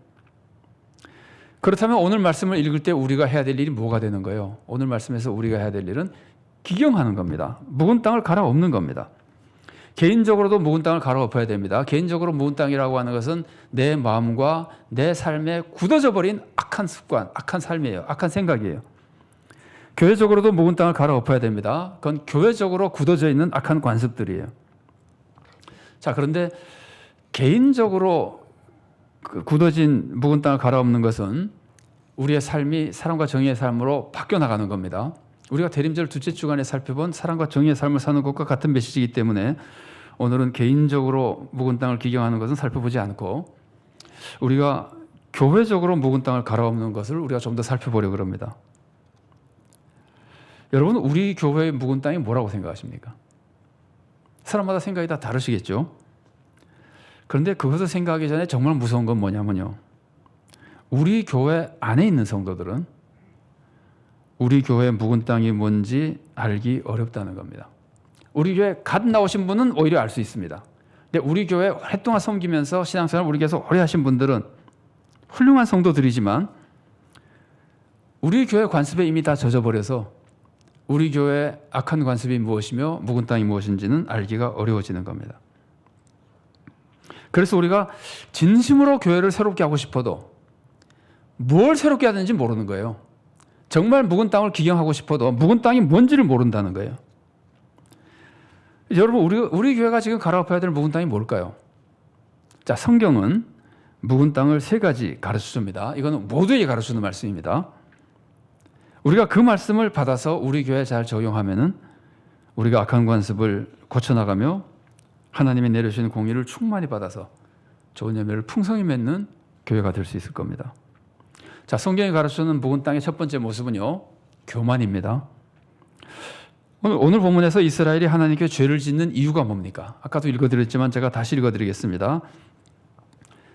그렇다면 오늘 말씀을 읽을 때 우리가 해야 될 일이 뭐가 되는 거예요? 오늘 말씀에서 우리가 해야 될 일은 기경하는 겁니다. 묵은 땅을 갈아엎는 겁니다. 개인적으로도 묵은 땅을 갈아엎어야 됩니다. 개인적으로 묵은 땅이라고 하는 것은 내 마음과 내 삶에 굳어져 버린 악한 습관, 악한 삶이에요. 악한 생각이에요. 교회적으로도 묵은 땅을 갈아엎어야 됩니다. 그건 교회적으로 굳어져 있는 악한 관습들이에요. 자, 그런데 개인적으로 굳어진 묵은 땅을 갈아엎는 것은 우리의 삶이 사랑과 정의의 삶으로 바뀌어 나가는 겁니다. 우리가 대림절 둘째 주간에 살펴본 사랑과 정의의 삶을 사는 것과 같은 메시지이기 때문에 오늘은 개인적으로 묵은 땅을 기경하는 것은 살펴보지 않고 우리가 교회적으로 묵은 땅을 갈아엎는 것을 우리가 좀 더 살펴보려고 합니다. 여러분, 우리 교회의 묵은 땅이 뭐라고 생각하십니까? 사람마다 생각이 다 다르시겠죠? 그런데 그것을 생각하기 전에 정말 무서운 건 뭐냐면요. 우리 교회 안에 있는 성도들은 우리 교회의 묵은 땅이 뭔지 알기 어렵다는 겁니다. 우리 교회 갓 나오신 분은 오히려 알 수 있습니다. 근데 우리 교회 오랫동안 섬기면서 신앙생활을 우리 교회에서 오래 하신 분들은 훌륭한 성도들이지만 우리 교회 관습에 이미 다 젖어버려서 우리 교회의 악한 관습이 무엇이며 묵은 땅이 무엇인지는 알기가 어려워지는 겁니다. 그래서 우리가 진심으로 교회를 새롭게 하고 싶어도 뭘 새롭게 해야 되는지 모르는 거예요. 정말 묵은 땅을 기경하고 싶어도 묵은 땅이 뭔지를 모른다는 거예요. 여러분, 우리 교회가 지금 갈아엎어야 될 묵은 땅이 뭘까요? 자, 성경은 묵은 땅을 세 가지 가르쳐줍니다. 이거는 모두에게 가르쳐주는 말씀입니다. 우리가 그 말씀을 받아서 우리 교회에 잘 적용하면은 우리가 악한 관습을 고쳐나가며 하나님이 내려주시는 공의를 충만히 받아서 좋은 열매를 풍성히 맺는 교회가 될 수 있을 겁니다. 자, 성경이 가르쳐주는 묵은 땅의 첫 번째 모습은요, 교만입니다. 오늘 본문에서 이스라엘이 하나님께 죄를 짓는 이유가 뭡니까? 아까도 읽어드렸지만 제가 다시 읽어드리겠습니다.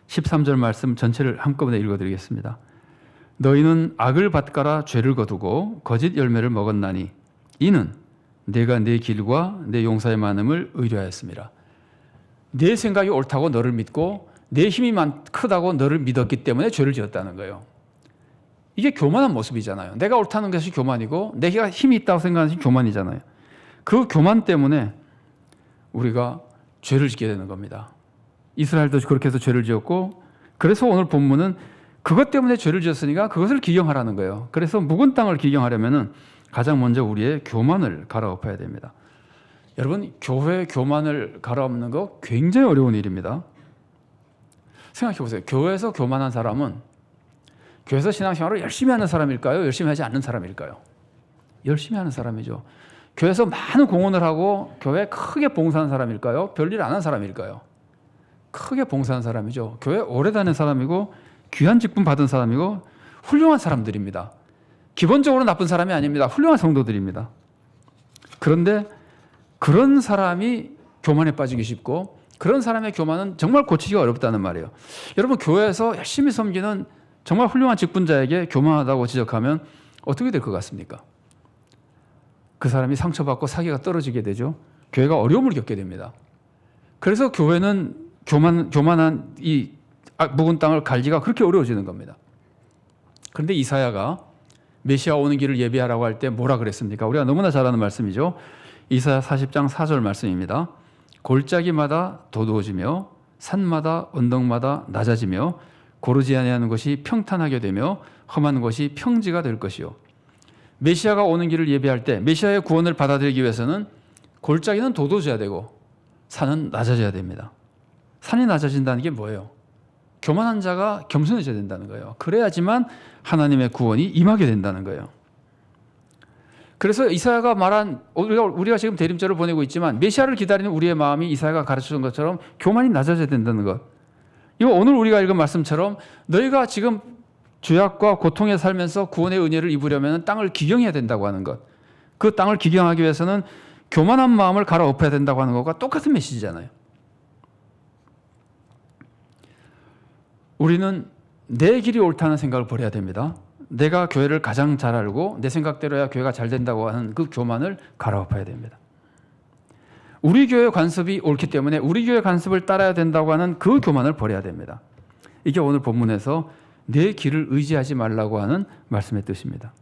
13절 말씀 전체를 한꺼번에 읽어드리겠습니다. 너희는 악을 밭가라 죄를 거두고 거짓 열매를 먹었나니 이는 내가 내 길과 내 용사의 많음을 의뢰하였습니다. 내 생각이 옳다고 너를 믿고 내 힘이 크다고 너를 믿었기 때문에 죄를 지었다는 거예요. 이게 교만한 모습이잖아요. 내가 옳다는 것이 교만이고 내가 힘이 있다고 생각하는 것이 교만이잖아요. 그 교만 때문에 우리가 죄를 짓게 되는 겁니다. 이스라엘도 그렇게 해서 죄를 지었고, 그래서 오늘 본문은 그것 때문에 죄를 지었으니까 그것을 기경하라는 거예요. 그래서 묵은 땅을 기경하려면 가장 먼저 우리의 교만을 갈아엎어야 됩니다. 여러분, 교회 교만을 갈아엎는 거 굉장히 어려운 일입니다. 생각해 보세요. 교회에서 교만한 사람은 교회에서 신앙생활을 열심히 하는 사람일까요? 열심히 하지 않는 사람일까요? 열심히 하는 사람이죠. 교회에서 많은 공헌을 하고 교회에 크게 봉사하는 사람일까요? 별일 안 한 사람일까요? 크게 봉사하는 사람이죠. 교회 오래 다닌 사람이고 귀한 직분 받은 사람이고 훌륭한 사람들입니다. 기본적으로 나쁜 사람이 아닙니다. 훌륭한 성도들입니다. 그런데 그런 사람이 교만에 빠지기 쉽고 그런 사람의 교만은 정말 고치기가 어렵다는 말이에요. 여러분, 교회에서 열심히 섬기는 정말 훌륭한 직분자에게 교만하다고 지적하면 어떻게 될 것 같습니까? 그 사람이 상처받고 사기가 떨어지게 되죠. 교회가 어려움을 겪게 됩니다. 그래서 교회는 교만한 이 묵은 땅을 갈기가 그렇게 어려워지는 겁니다. 그런데 이사야가 메시아 오는 길을 예비하라고 할 때 뭐라 그랬습니까? 우리가 너무나 잘 아는 말씀이죠. 이사야 40장 4절 말씀입니다. 골짜기마다 도두어지며 산마다 언덕마다 낮아지며 고르지 아니하는 것이 평탄하게 되며 험한 것이 평지가 될 것이요. 메시아가 오는 길을 예비할 때 메시아의 구원을 받아들이기 위해서는 골짜기는 도도해져야 되고 산은 낮아져야 됩니다. 산이 낮아진다는 게 뭐예요? 교만한 자가 겸손해져야 된다는 거예요. 그래야지만 하나님의 구원이 임하게 된다는 거예요. 그래서 이사야가 말한, 우리가 지금 대림절을 보내고 있지만 메시아를 기다리는 우리의 마음이 이사야가 가르쳐준 것처럼 교만이 낮아져야 된다는 것. 이거 오늘 우리가 읽은 말씀처럼 너희가 지금 죄악과 고통에 살면서 구원의 은혜를 입으려면 땅을 기경해야 된다고 하는 것. 그 땅을 기경하기 위해서는 교만한 마음을 갈아엎어야 된다고 하는 것과 똑같은 메시지잖아요. 우리는 내 길이 옳다는 생각을 버려야 됩니다. 내가 교회를 가장 잘 알고 내 생각대로야 교회가 잘 된다고 하는 그 교만을 갈아엎어야 됩니다. 우리 교회 관습이 옳기 때문에 우리 교회 관습을 따라야 된다고 하는 그 교만을 버려야 됩니다. 이게 오늘 본문에서 내 길을 의지하지 말라고 하는 말씀의 뜻입니다.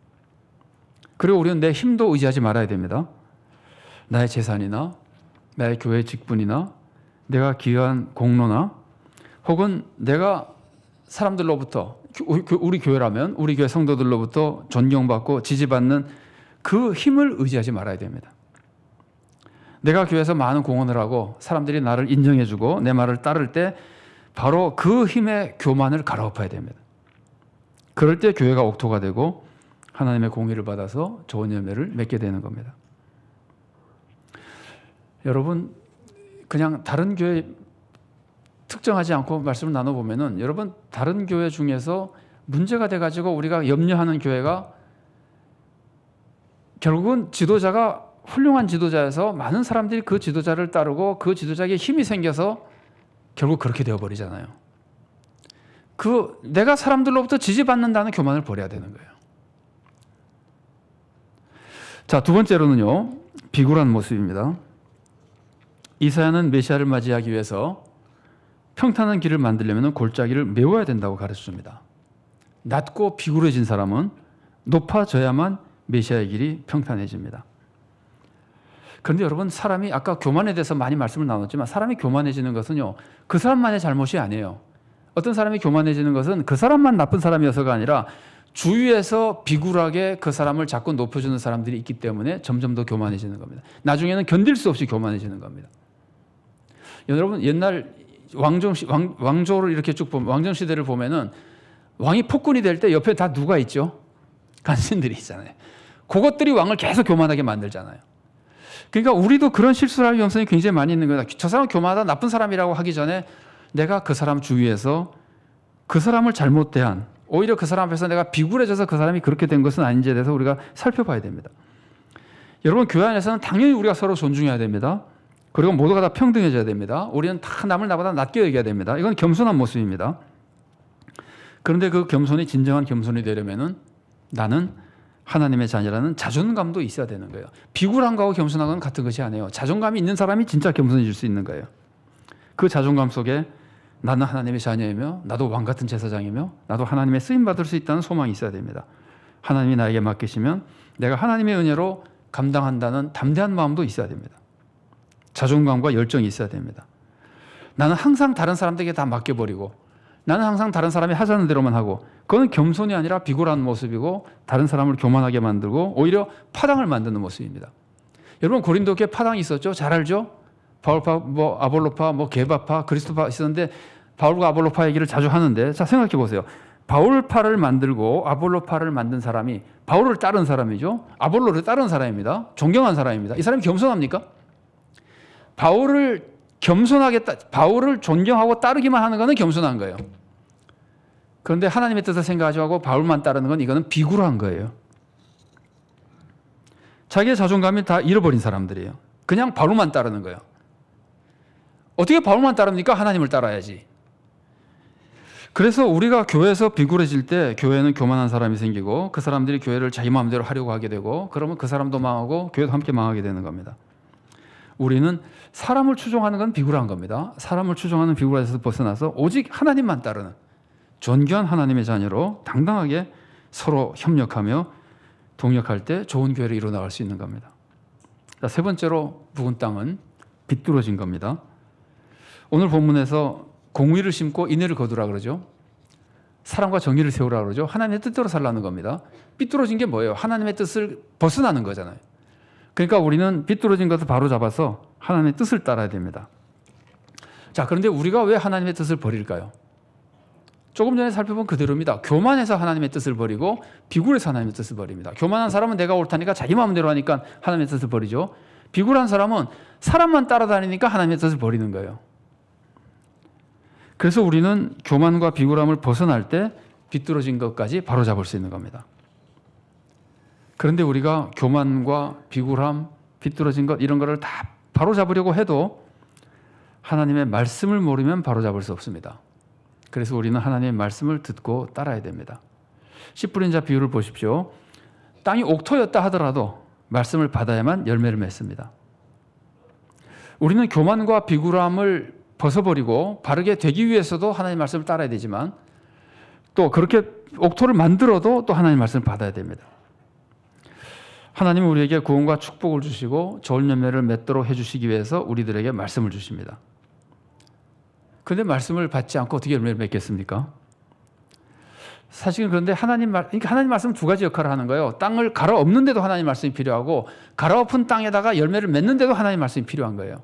그리고 우리는 내 힘도 의지하지 말아야 됩니다. 나의 재산이나 나의 교회 직분이나 내가 기여한 공로나 혹은 내가 사람들로부터, 우리 교회라면 우리 교회 성도들로부터 존경받고 지지받는 그 힘을 의지하지 말아야 됩니다. 내가 교회에서 많은 공헌을 하고 사람들이 나를 인정해주고 내 말을 따를 때 바로 그 힘의 교만을 갈아엎어야 됩니다. 그럴 때 교회가 옥토가 되고 하나님의 공의를 받아서 좋은 열매를 맺게 되는 겁니다. 여러분, 그냥 다른 교회 특정하지 않고 말씀을 나눠보면은 여러분, 다른 교회 중에서 문제가 돼가지고 우리가 염려하는 교회가 결국은 지도자가 훌륭한 지도자여서 많은 사람들이 그 지도자를 따르고 그 지도자에게 힘이 생겨서 결국 그렇게 되어버리잖아요. 내가 사람들로부터 지지받는다는 교만을 버려야 되는 거예요. 자, 두 번째로는요, 비굴한 모습입니다. 이사야는 메시아를 맞이하기 위해서 평탄한 길을 만들려면 골짜기를 메워야 된다고 가르쳐줍니다. 낮고 비굴해진 사람은 높아져야만 메시아의 길이 평탄해집니다. 그런데 여러분, 사람이 아까 교만에 대해서 많이 말씀을 나눴지만 사람이 교만해지는 것은요, 그 사람만의 잘못이 아니에요. 어떤 사람이 교만해지는 것은 그 사람만 나쁜 사람이어서가 아니라 주위에서 비굴하게 그 사람을 자꾸 높여주는 사람들이 있기 때문에 점점 더 교만해지는 겁니다. 나중에는 견딜 수 없이 교만해지는 겁니다. 여러분, 옛날 왕조를 이렇게 쭉 보면, 왕정 시대를 보면은 왕이 폭군이 될 때 옆에 다 누가 있죠? 간신들이 있잖아요. 그것들이 왕을 계속 교만하게 만들잖아요. 그러니까 우리도 그런 실수를 할 위험성이 굉장히 많이 있는 거다. 저 사람은 교만하다, 나쁜 사람이라고 하기 전에 내가 그 사람 주위에서 그 사람을 잘못 대한, 오히려 그 사람 앞에서 내가 비굴해져서 그 사람이 그렇게 된 것은 아닌지에 대해서 우리가 살펴봐야 됩니다. 여러분, 교회 안에서는 당연히 우리가 서로 존중해야 됩니다. 그리고 모두가 다 평등해져야 됩니다. 우리는 다 남을 나보다 낮게 여겨야 됩니다. 이건 겸손한 모습입니다. 그런데 그 겸손이 진정한 겸손이 되려면은 나는 하나님의 자녀라는 자존감도 있어야 되는 거예요. 비굴한 거하고 겸손한 건 같은 것이 아니에요. 자존감이 있는 사람이 진짜 겸손해질 수 있는 거예요. 그 자존감 속에 나는 하나님의 자녀이며 나도 왕 같은 제사장이며 나도 하나님의 쓰임 받을 수 있다는 소망이 있어야 됩니다. 하나님이 나에게 맡기시면 내가 하나님의 은혜로 감당한다는 담대한 마음도 있어야 됩니다. 자존감과 열정이 있어야 됩니다. 나는 항상 다른 사람들에게 다 맡겨버리고 나는 항상 다른 사람이 하자는 대로만 하고, 그건 겸손이 아니라 비굴한 모습이고 다른 사람을 교만하게 만들고 오히려 파당을 만드는 모습입니다. 여러분, 고린도 교회 파당이 있었죠? 잘 알죠? 바울파, 아볼로파, 게바파, 그리스도파 있었는데 바울과 아볼로파 얘기를 자주 하는데, 자, 생각해 보세요. 바울파를 만들고 아볼로파를 만든 사람이 바울을 따른 사람이죠. 아볼로를 따른 사람입니다. 존경한 사람입니다. 이 사람이 겸손합니까? 바울을 존경하고 따르기만 하는 것은 겸손한 거예요. 그런데 하나님의 뜻을 생각하지 않고 바울만 따르는 건 이거는 비굴한 거예요. 자기의 자존감이 다 잃어버린 사람들이에요. 그냥 바울만 따르는 거예요. 어떻게 바울만 따릅니까? 하나님을 따라야지. 그래서 우리가 교회에서 비굴해질 때 교회는 교만한 사람이 생기고 그 사람들이 교회를 자기 마음대로 하려고 하게 되고, 그러면 그 사람도 망하고 교회도 함께 망하게 되는 겁니다. 우리는 사람을 추종하는 건 비굴한 겁니다. 사람을 추종하는 비굴에서 벗어나서 오직 하나님만 따르는 존귀한 하나님의 자녀로 당당하게 서로 협력하며 동역할 때 좋은 교회를 이루어나갈 수 있는 겁니다. 자, 세 번째로 묵은 땅은 비뚤어진 겁니다. 오늘 본문에서 공의를 심고 인애를 거두라 그러죠. 사랑과 정의를 세우라 그러죠. 하나님의 뜻대로 살라는 겁니다. 삐뚤어진 게 뭐예요? 하나님의 뜻을 벗어나는 거잖아요. 그러니까 우리는 삐뚤어진 것을 바로 잡아서 하나님의 뜻을 따라야 됩니다. 자, 그런데 우리가 왜 하나님의 뜻을 버릴까요? 조금 전에 살펴본 그대로입니다. 교만해서 하나님의 뜻을 버리고 비굴해서 하나님의 뜻을 버립니다. 교만한 사람은 내가 옳다니까 자기 마음대로 하니까 하나님의 뜻을 버리죠. 비굴한 사람은 사람만 따라다니니까 하나님의 뜻을 버리는 거예요. 그래서 우리는 교만과 비굴함을 벗어날 때 비뚤어진 것까지 바로잡을 수 있는 겁니다. 그런데 우리가 교만과 비굴함, 비뚤어진 것 이런 거를 다 바로잡으려고 해도 하나님의 말씀을 모르면 바로잡을 수 없습니다. 그래서 우리는 하나님의 말씀을 듣고 따라야 됩니다. 씨 뿌린 자 비유를 보십시오. 땅이 옥토였다 하더라도 말씀을 받아야만 열매를 맺습니다. 우리는 교만과 비굴함을 벗어버리고 바르게 되기 위해서도 하나님의 말씀을 따라야 되지만, 또 그렇게 옥토를 만들어도 또 하나님의 말씀을 받아야 됩니다. 하나님은 우리에게 구원과 축복을 주시고 좋은 열매를 맺도록 해주시기 위해서 우리들에게 말씀을 주십니다. 그런데 말씀을 받지 않고 어떻게 열매를 맺겠습니까? 사실은 그런데 그러니까 하나님 말씀은 두 가지 역할을 하는 거예요. 땅을 갈아엎는데도 하나님 말씀이 필요하고 갈아엎은 땅에다가 열매를 맺는데도 하나님 말씀이 필요한 거예요.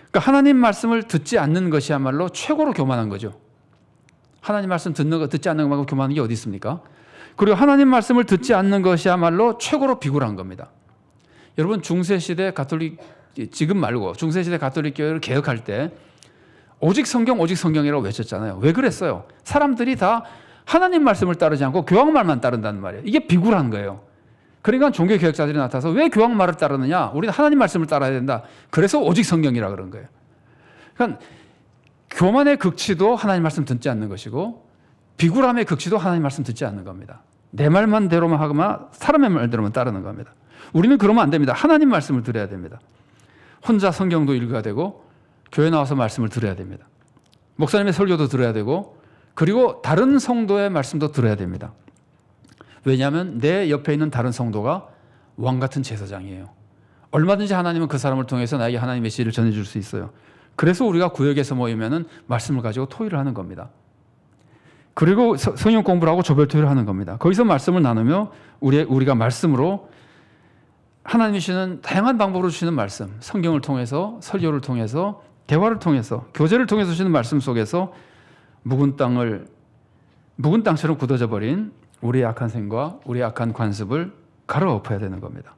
그러니까 하나님 말씀을 듣지 않는 것이야말로 최고로 교만한 거죠. 하나님 말씀 듣지 않는 것만큼 교만한 게 어디 있습니까? 그리고 하나님 말씀을 듣지 않는 것이야말로 최고로 비굴한 겁니다. 여러분, 중세시대 가톨릭, 지금 말고 중세시대 가톨릭 교회를 개혁할 때 오직 성경이라고 외쳤잖아요. 왜 그랬어요? 사람들이 다 하나님 말씀을 따르지 않고 교황 말만 따른다는 말이에요. 이게 비굴한 거예요. 그러니까 종교개혁자들이 나타나서 왜 교황 말을 따르느냐? 우리는 하나님 말씀을 따라야 된다. 그래서 오직 성경이라 그런 거예요. 그러니까 교만의 극치도 하나님 말씀 듣지 않는 것이고 비굴함의 극치도 하나님 말씀 듣지 않는 겁니다. 내 말만 대로만 하거나 사람의 말대로만 따르는 겁니다. 우리는 그러면 안 됩니다. 하나님 말씀을 들어야 됩니다. 혼자 성경도 읽어야 되고 교회 나와서 말씀을 들어야 됩니다. 목사님의 설교도 들어야 되고 그리고 다른 성도의 말씀도 들어야 됩니다. 왜냐하면 내 옆에 있는 다른 성도가 왕 같은 제사장이에요. 얼마든지 하나님은 그 사람을 통해서 나에게 하나님의 메시지를 전해줄 수 있어요. 그래서 우리가 구역에서 모이면은 말씀을 가지고 토의를 하는 겁니다. 그리고 성경 공부를 하고 조별 토의를 하는 겁니다. 거기서 말씀을 나누며 우리가 말씀으로 하나님이 주시는 다양한 방법으로 주시는 말씀, 성경을 통해서, 설교를 통해서, 대화를 통해서, 교제를 통해서 주시는 말씀 속에서 묵은 땅처럼 굳어져 버린 우리의 악한 생과 우리의 악한 관습을 갈아엎어야 되는 겁니다.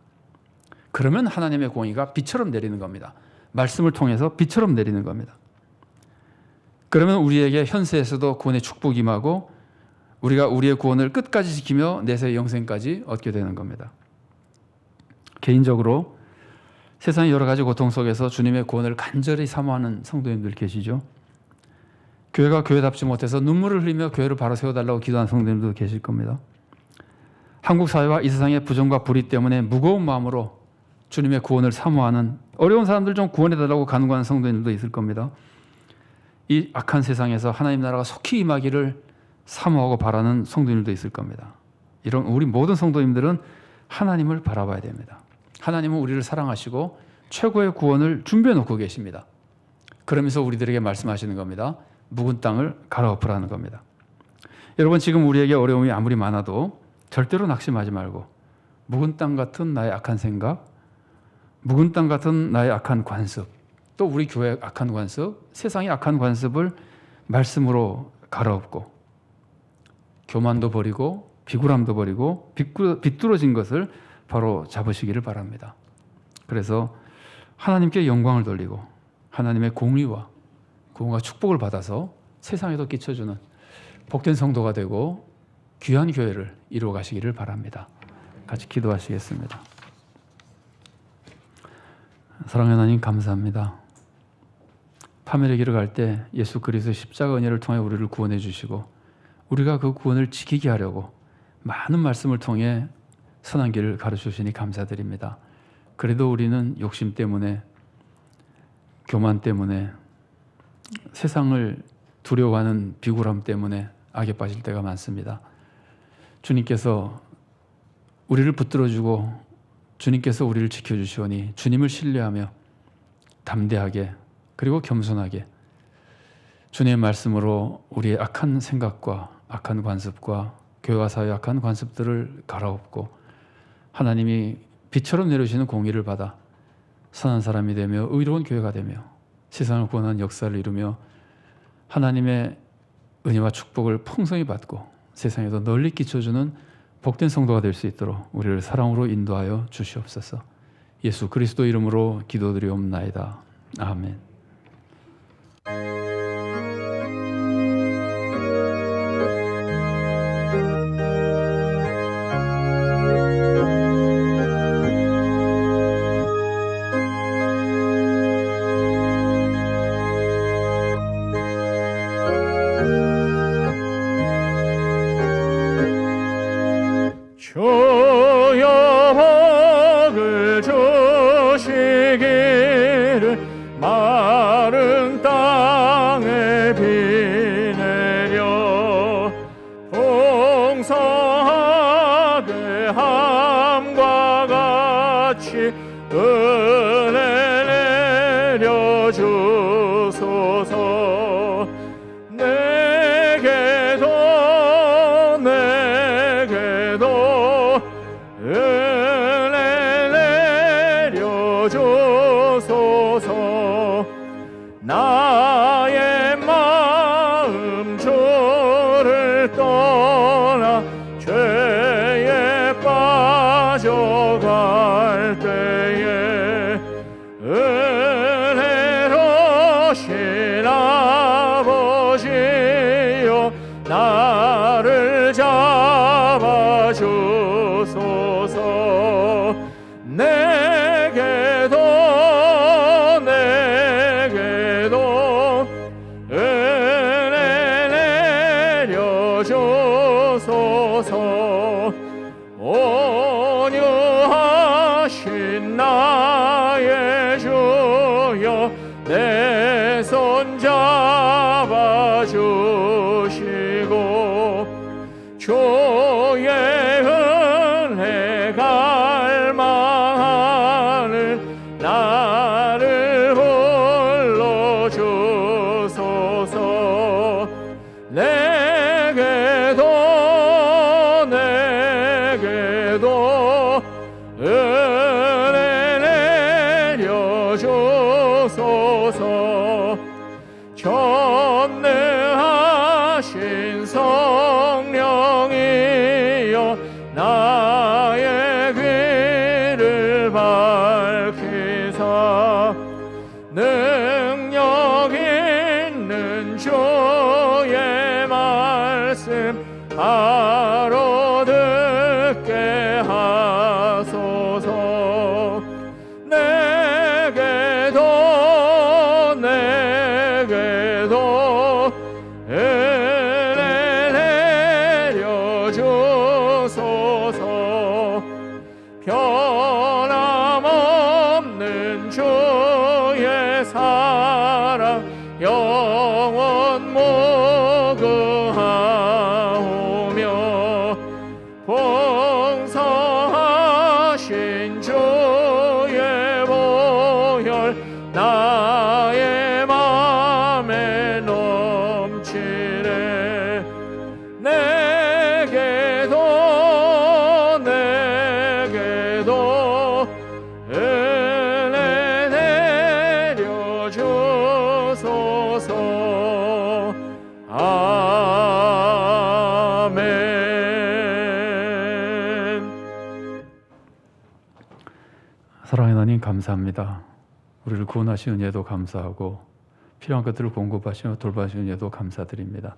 그러면 하나님의 공의가 비처럼 내리는 겁니다. 말씀을 통해서 비처럼 내리는 겁니다. 그러면 우리에게 현세에서도 구원의 축복이 임하고 우리가 우리의 구원을 끝까지 지키며 내세 영생까지 얻게 되는 겁니다. 개인적으로 세상의 여러 가지 고통 속에서 주님의 구원을 간절히 사모하는 성도님들 계시죠. 교회가 교회답지 못해서 눈물을 흘리며 교회를 바로 세워달라고 기도하는 성도님들도 계실 겁니다. 한국 사회와 이 세상의 부정과 불의 때문에 무거운 마음으로 주님의 구원을 사모하는 어려운 사람들 좀 구원해달라고 간구하는 성도님들도 있을 겁니다. 이 악한 세상에서 하나님 나라가 속히 임하기를 사모하고 바라는 성도님들도 있을 겁니다. 이런 우리 모든 성도님들은 하나님을 바라봐야 됩니다. 하나님은 우리를 사랑하시고 최고의 구원을 준비해 놓고 계십니다. 그러면서 우리들에게 말씀하시는 겁니다. 묵은 땅을 갈아엎으라는 겁니다. 여러분, 지금 우리에게 어려움이 아무리 많아도 절대로 낙심하지 말고 묵은 땅 같은 나의 악한 생각, 묵은 땅 같은 나의 악한 관습, 또 우리 교회의 악한 관습, 세상의 악한 관습을 말씀으로 갈아엎고 교만도 버리고 비굴함도 버리고 비뚤어진 것을 바로 잡으시기를 바랍니다. 그래서 하나님께 영광을 돌리고 하나님의 공의와 축복을 받아서 세상에도 끼쳐주는 복된 성도가 되고 귀한 교회를 이루어 가시기를 바랍니다. 같이 기도하시겠습니다. 사랑하는 하나님, 감사합니다. 파멸의 길을 갈 때 예수 그리스도의 십자가 은혜를 통해 우리를 구원해 주시고 우리가 그 구원을 지키게 하려고 많은 말씀을 통해 선한 길을 가르쳐주시니 감사드립니다. 그래도 우리는 욕심 때문에, 교만 때문에, 세상을 두려워하는 비굴함 때문에 악에 빠질 때가 많습니다. 주님께서 우리를 붙들어주고 주님께서 우리를 지켜주시오니 주님을 신뢰하며 담대하게 그리고 겸손하게 주님의 말씀으로 우리의 악한 생각과 악한 관습과 교회와 사회의 악한 관습들을 갈아엎고 하나님이 빛처럼 내려주시는 공의를 받아 선한 사람이 되며 의로운 교회가 되며 세상을 구원하는 역사를 이루며 하나님의 은혜와 축복을 풍성히 받고 세상에도 널리 끼쳐주는 복된 성도가 될 수 있도록 우리를 사랑으로 인도하여 주시옵소서. 예수 그리스도 이름으로 기도드리옵나이다. 아멘. 주여 복을 주시기를 마른 땅에 비 내려 풍성하게 함과 같이 은혜 내려 주소서. 내게도 은혜 내려주소서. 나의 마음 주를 떠나 죄에 빠져갈 때에 은혜로신 아버지여 나를 잡아주소서. 내게도 은혜 내려주소서. 온유하신 나의 주여 내 손 잡아주시고 주의 밝히사 능력 있는 주의 말씀 바로 듣게 하소서. 내게도 은혜 내려주소서. 변함없는 주의 사랑 영원 무궁하오며 봉사하신 주의 보혈 나의 맘에 넘치네. 내게도 은혜 내려주소서. 아멘. 사랑하는 하나님 감사합니다. 우리를 구원하신 은혜도 감사하고 필요한 것들을 공급하시며 돌봐주신 은혜도 감사드립니다.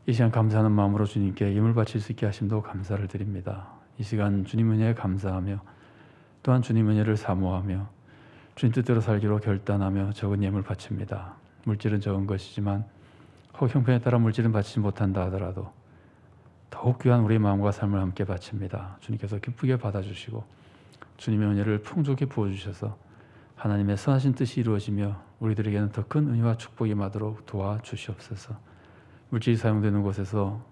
이 시간 감사하는 마음으로 주님께 예물 바칠 수 있게 하심도 감사를 드립니다. 이 시간 주님 은혜에 감사하며 또한 주님 은혜를 사모하며 주님 뜻대로 살기로 결단하며 적은 예물 바칩니다. 물질은 적은 것이지만 혹 형편에 따라 물질은 바치지 못한다 하더라도 더욱 귀한 우리의 마음과 삶을 함께 바칩니다. 주님께서 기쁘게 받아주시고 주님의 은혜를 풍족히 부어주셔서 하나님의 선하신 뜻이 이루어지며 우리들에게는 더 큰 은혜와 축복이 임하도록 도와주시옵소서. 물질이 사용되는 곳에서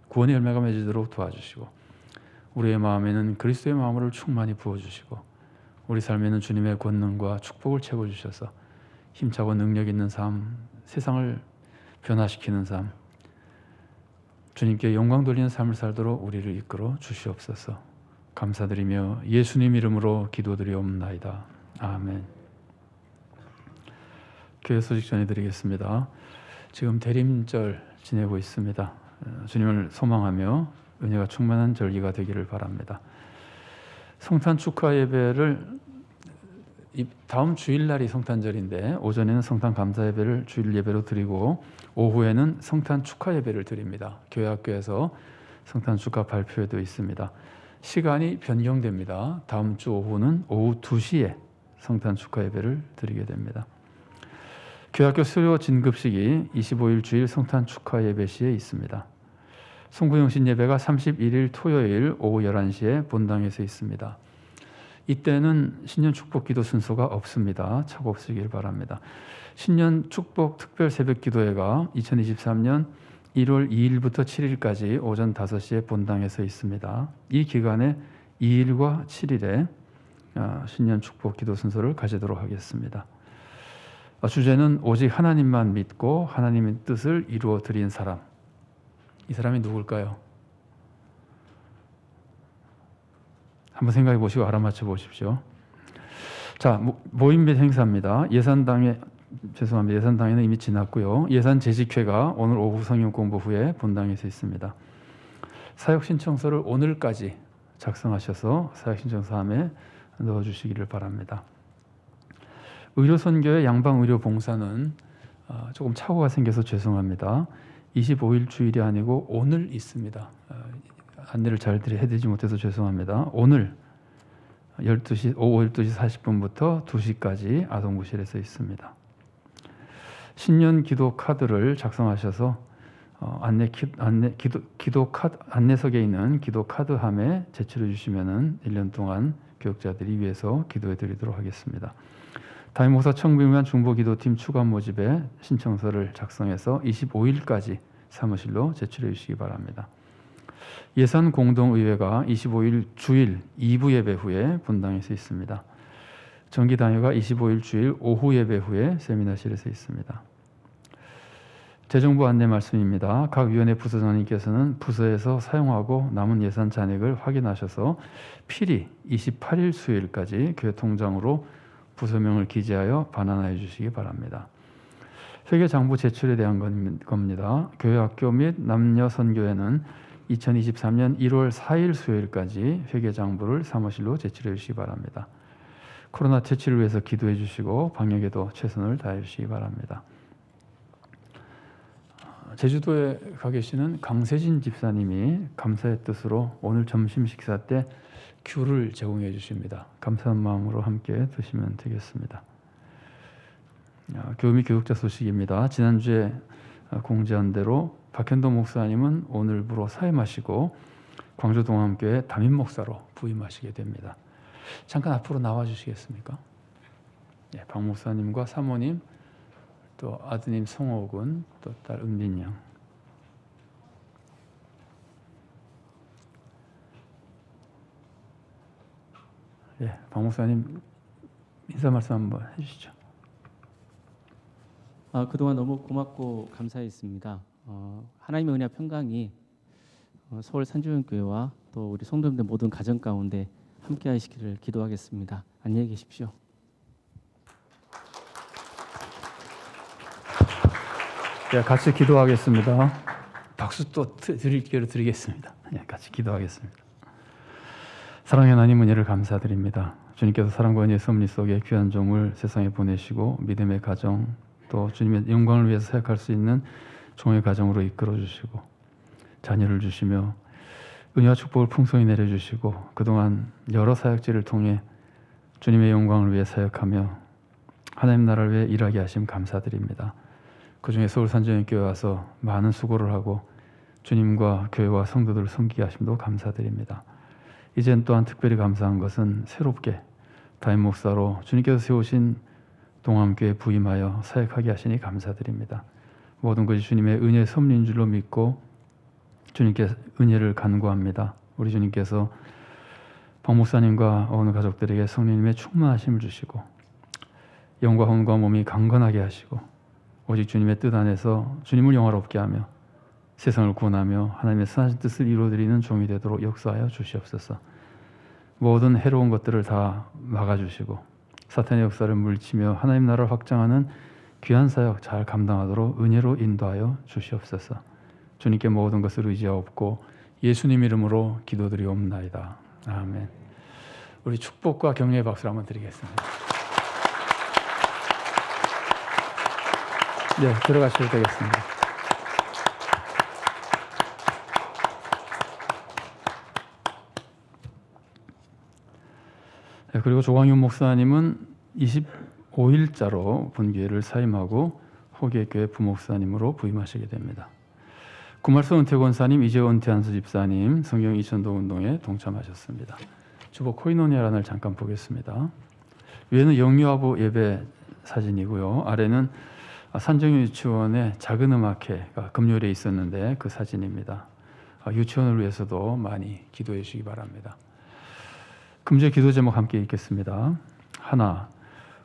구원의 열매가 맺어지도록 도와주시고 우리의 마음에는 그리스도의 마음을 충만히 부어주시고 우리 삶에는 주님의 권능과 축복을 채워주셔서 힘차고 능력 있는 삶, 세상을 변화시키는 삶, 주님께 영광 돌리는 삶을 살도록 우리를 이끌어 주시옵소서. 감사드리며 예수님 이름으로 기도드리옵나이다. 아멘. 교회 소식 전해드리겠습니다. 지금 대림절 지내고 있습니다. 주님을 소망하며 은혜가 충만한 절기가 되기를 바랍니다. 성탄 축하 예배를 다음 주일날이 성탄절인데 오전에는 성탄 감사 예배를 주일 예배로 드리고 오후에는 성탄 축하 예배를 드립니다. 교회 학교에서 성탄 축하 발표회도 있습니다. 시간이 변경됩니다. 다음 주 오후는 오후 2시에 성탄 축하 예배를 드리게 됩니다. 교회학교 수요 진급식이 25일 주일 성탄 축하 예배 시에 있습니다. 송구영신 예배가 31일 토요일 오후 11시에 본당에서 있습니다. 이때는 신년 축복 기도 순서가 없습니다. 착오 없으길 바랍니다. 신년 축복 특별 새벽 기도회가 2023년 1월 2일부터 7일까지 오전 5시에 본당에서 있습니다. 이 기간에 2일과 7일에 신년 축복 기도 순서를 가지도록 하겠습니다. 주제는 오직 하나님만 믿고 하나님의 뜻을 이루어 드린 사람. 이 사람이 누굴까요? 한번 생각해 보시고 알아맞혀 보십시오. 자, 모임 및 행사입니다. 예산당에는 이미 지났고요. 예산 재직회가 오늘 오후 성경 공부 후에 본당에서 있습니다. 사역 신청서를 오늘까지 작성하셔서 사역 신청서함에 넣어주시기를 바랍니다. 의료선교의 양방의료봉사는 조금 착오가 생겨서 죄송합니다. 25일 주일이 아니고 오늘 있습니다. 안내를 잘 해드리지 못해서 죄송합니다. 오늘 오후 12시 40분부터 2시까지 아동부실에서 있습니다. 신년 기도 카드를 작성하셔서 안내석에 있는 기도 카드함에 제출해 주시면은 1년 동안 교육자들이 위해서 기도해 드리도록 하겠습니다. 담임목사 청빙관 중보기도팀 추가 모집에 신청서를 작성해서 25일까지 사무실로 제출해 주시기 바랍니다. 예산공동의회가 25일 주일 2부 예배 후에 본당에서 있습니다. 정기당회가 25일 주일 오후 예배 후에 세미나실에서 있습니다. 재정부 안내 말씀입니다. 각 위원회 부서장님께서는 부서에서 사용하고 남은 예산 잔액을 확인하셔서 필히 28일 수요일까지 교회 통장으로 부서명을 기재하여 반환하여 주시기 바랍니다. 회계장부 제출에 대한 겁니다. 교회학교 및 남녀선교회는 2023년 1월 4일 수요일까지 회계장부를 사무실로 제출해 주시기 바랍니다. 코로나 퇴치를 위해서 기도해 주시고 방역에도 최선을 다해 주시기 바랍니다. 제주도에 가 계시는 강세진 집사님이 감사의 뜻으로 오늘 점심 식사 때 귤을 제공해 주십니다. 감사한 마음으로 함께 드시면 되겠습니다. 교우 및 교육자 소식입니다. 지난주에 공지한 대로 박현동 목사님은 오늘부로 사임하시고 광주동암교회 담임 목사로 부임하시게 됩니다. 잠깐 앞으로 나와 주시겠습니까? 네, 박 목사님과 사모님, 또 아드님 성호군, 또 딸 은빈 양. 예, 박 목사님 인사 말씀 한번 해주시죠. 그동안 너무 고맙고 감사했습니다. 하나님의 은혜와 평강이 서울 산주연교회와 또 우리 성도님들 모든 가정 가운데 함께 하시기를 기도하겠습니다. 안녕히 계십시오. 네, 같이 기도하겠습니다. 박수 또 드릴 기회를 드리겠습니다. 네, 같이 기도하겠습니다. 사랑의 하나님 은혜를 감사드립니다. 주님께서 사랑과 은혜의 섭리 속에 귀한 종을 세상에 보내시고 믿음의 가정 또 주님의 영광을 위해서 사역할 수 있는 종의 가정으로 이끌어 주시고 자녀를 주시며 은혜와 축복을 풍성히 내려주시고 그동안 여러 사역지를 통해 주님의 영광을 위해 사역하며 하나님 나라를 위해 일하게 하심 감사드립니다. 그중에 서울 산주연교회 와서 많은 수고를 하고 주님과 교회와 성도들을 섬기게 하심도 감사드립니다. 이젠 또한 특별히 감사한 것은 새롭게 담임 목사로 주님께서 세우신 동암교회에 부임하여 사역하게 하시니 감사드립니다. 모든 것이 주님의 은혜의 섭리인 줄로 믿고 주님께 은혜를 간구합니다. 우리 주님께서 박 목사님과 온 가족들에게 성령님의 충만하심을 주시고 영과 혼과 몸이 강건하게 하시고 오직 주님의 뜻 안에서 주님을 영화롭게 하며 세상을 구원하며 하나님의 선하신 뜻을 이루어드리는 종이 되도록 역사하여 주시옵소서. 모든 해로운 것들을 다 막아주시고 사탄의 역사를 물리치며 하나님 나라를 확장하는 귀한 사역 잘 감당하도록 은혜로 인도하여 주시옵소서. 주님께 모든 것을 의지하옵고 예수님 이름으로 기도드리옵나이다. 아멘. 우리 축복과 격려의 박수를 한번 드리겠습니다. 네, 들어가셔도 되겠습니다. 네, 그리고 조광윤 목사님은 25일자로 본교회를 사임하고 호계교회 부목사님으로 부임하시게 됩니다. 구말소 은퇴권사님, 이재원 은퇴한수 집사님, 성경 이천도 운동에 동참하셨습니다. 주보 코이노니아란을 잠깐 보겠습니다. 위에는 영유아부 예배 사진이고요. 아래는 산정유 유치원의 작은 음악회가 금요일에 있었는데 그 사진입니다. 유치원을 위해서도 많이 기도해 주시기 바랍니다. 금주의 기도 제목 함께 읽겠습니다. 하나,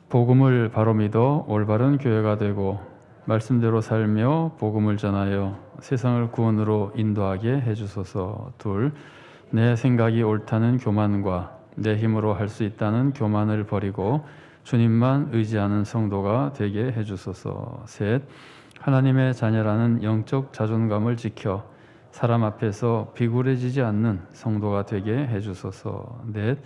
복음을 바로 믿어 올바른 교회가 되고 말씀대로 살며 복음을 전하여 세상을 구원으로 인도하게 해주소서. 둘, 내 생각이 옳다는 교만과 내 힘으로 할 수 있다는 교만을 버리고 주님만 의지하는 성도가 되게 해주소서. 셋, 하나님의 자녀라는 영적 자존감을 지켜 사람 앞에서 비굴해지지 않는 성도가 되게 해주소서. 넷,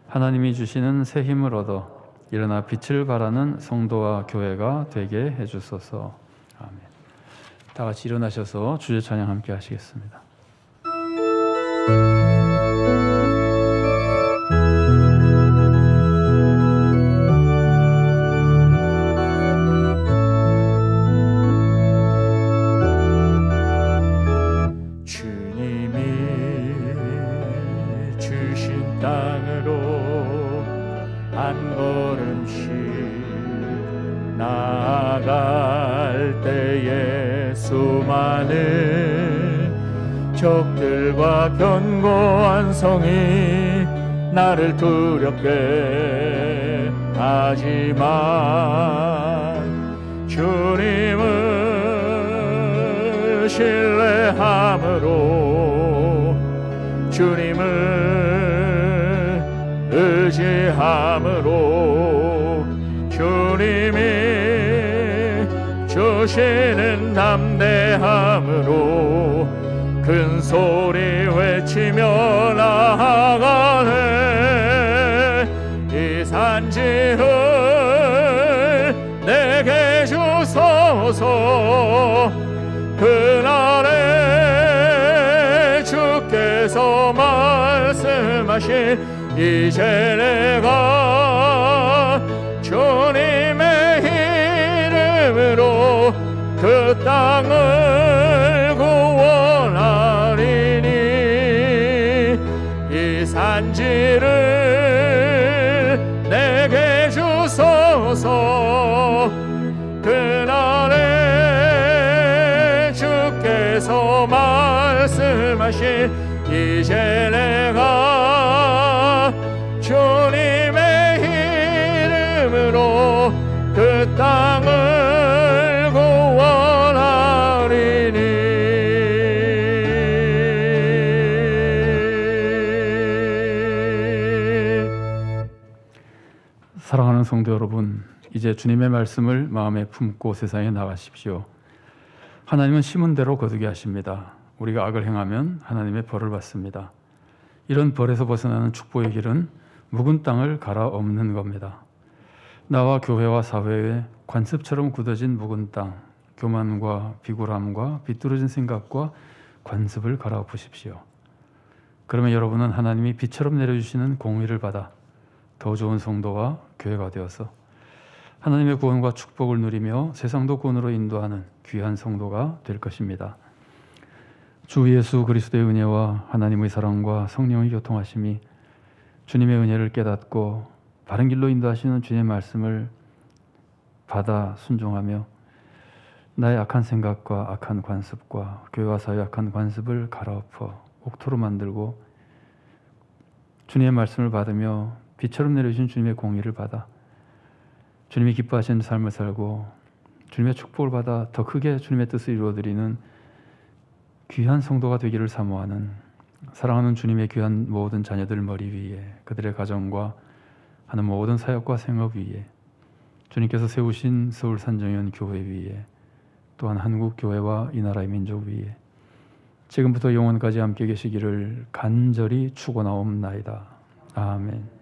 하나님이 주시는 새 힘을 얻어 일어나 빛을 발하는 성도와 교회가 되게 해주소서. 아멘. 다 같이 일어나셔서 주제 찬양 함께 하시겠습니다. 적들과 견고한 성이 나를 두렵게 하지만 주님을 신뢰함으로 주님을 의지함으로 주님이 주시는 담대함으로 큰 소리 외치며 나아가네. 이 산 산지를 내게 주소서. 그날에 주께서 말씀하신 이제 내가 주님의 이름으로 그 땅을 구원하리니 이 산지를 내게 주소서. 그날에 주께서 말씀하신 이제 내가 주님의 이름으로 그 땅을 구원하리니. 사랑하는 성도 여러분, 이제 주님의 말씀을 마음에 품고 세상에 나가십시오. 하나님은 심은 대로 거두게 하십니다. 우리가 악을 행하면 하나님의 벌을 받습니다. 이런 벌에서 벗어나는 축복의 길은 묵은 땅을 갈아엎는 겁니다. 나와 교회와 사회의 관습처럼 굳어진 묵은 땅, 교만과 비굴함과 비뚤어진 생각과 관습을 갈아엎으십시오. 그러면 여러분은 하나님이 비처럼 내려주시는 공의를 받아 더 좋은 성도와 교회가 되어서 하나님의 구원과 축복을 누리며 세상도 구원으로 인도하는 귀한 성도가 될 것입니다. 주 예수 그리스도의 은혜와 하나님의 사랑과 성령의 교통하심이 주님의 은혜를 깨닫고 바른 길로 인도하시는 주님의 말씀을 받아 순종하며 나의 악한 생각과 악한 관습과 교회와 사회의 악한 관습을 갈아엎어 옥토로 만들고 주님의 말씀을 받으며 비처럼 내려주신 주님의 공의를 받아 주님이 기뻐하시는 삶을 살고 주님의 축복을 받아 더 크게 주님의 뜻을 이루어드리는 귀한 성도가 되기를 사모하는 사랑하는 주님의 귀한 모든 자녀들 머리 위에 그들의 가정과 하는 모든 사역과 생업 위에 주님께서 세우신 서울 산정연 교회 위에 또한 한국 교회와 이 나라의 민족 위에 지금부터 영원까지 함께 계시기를 간절히 축원하옵나이다. 아멘.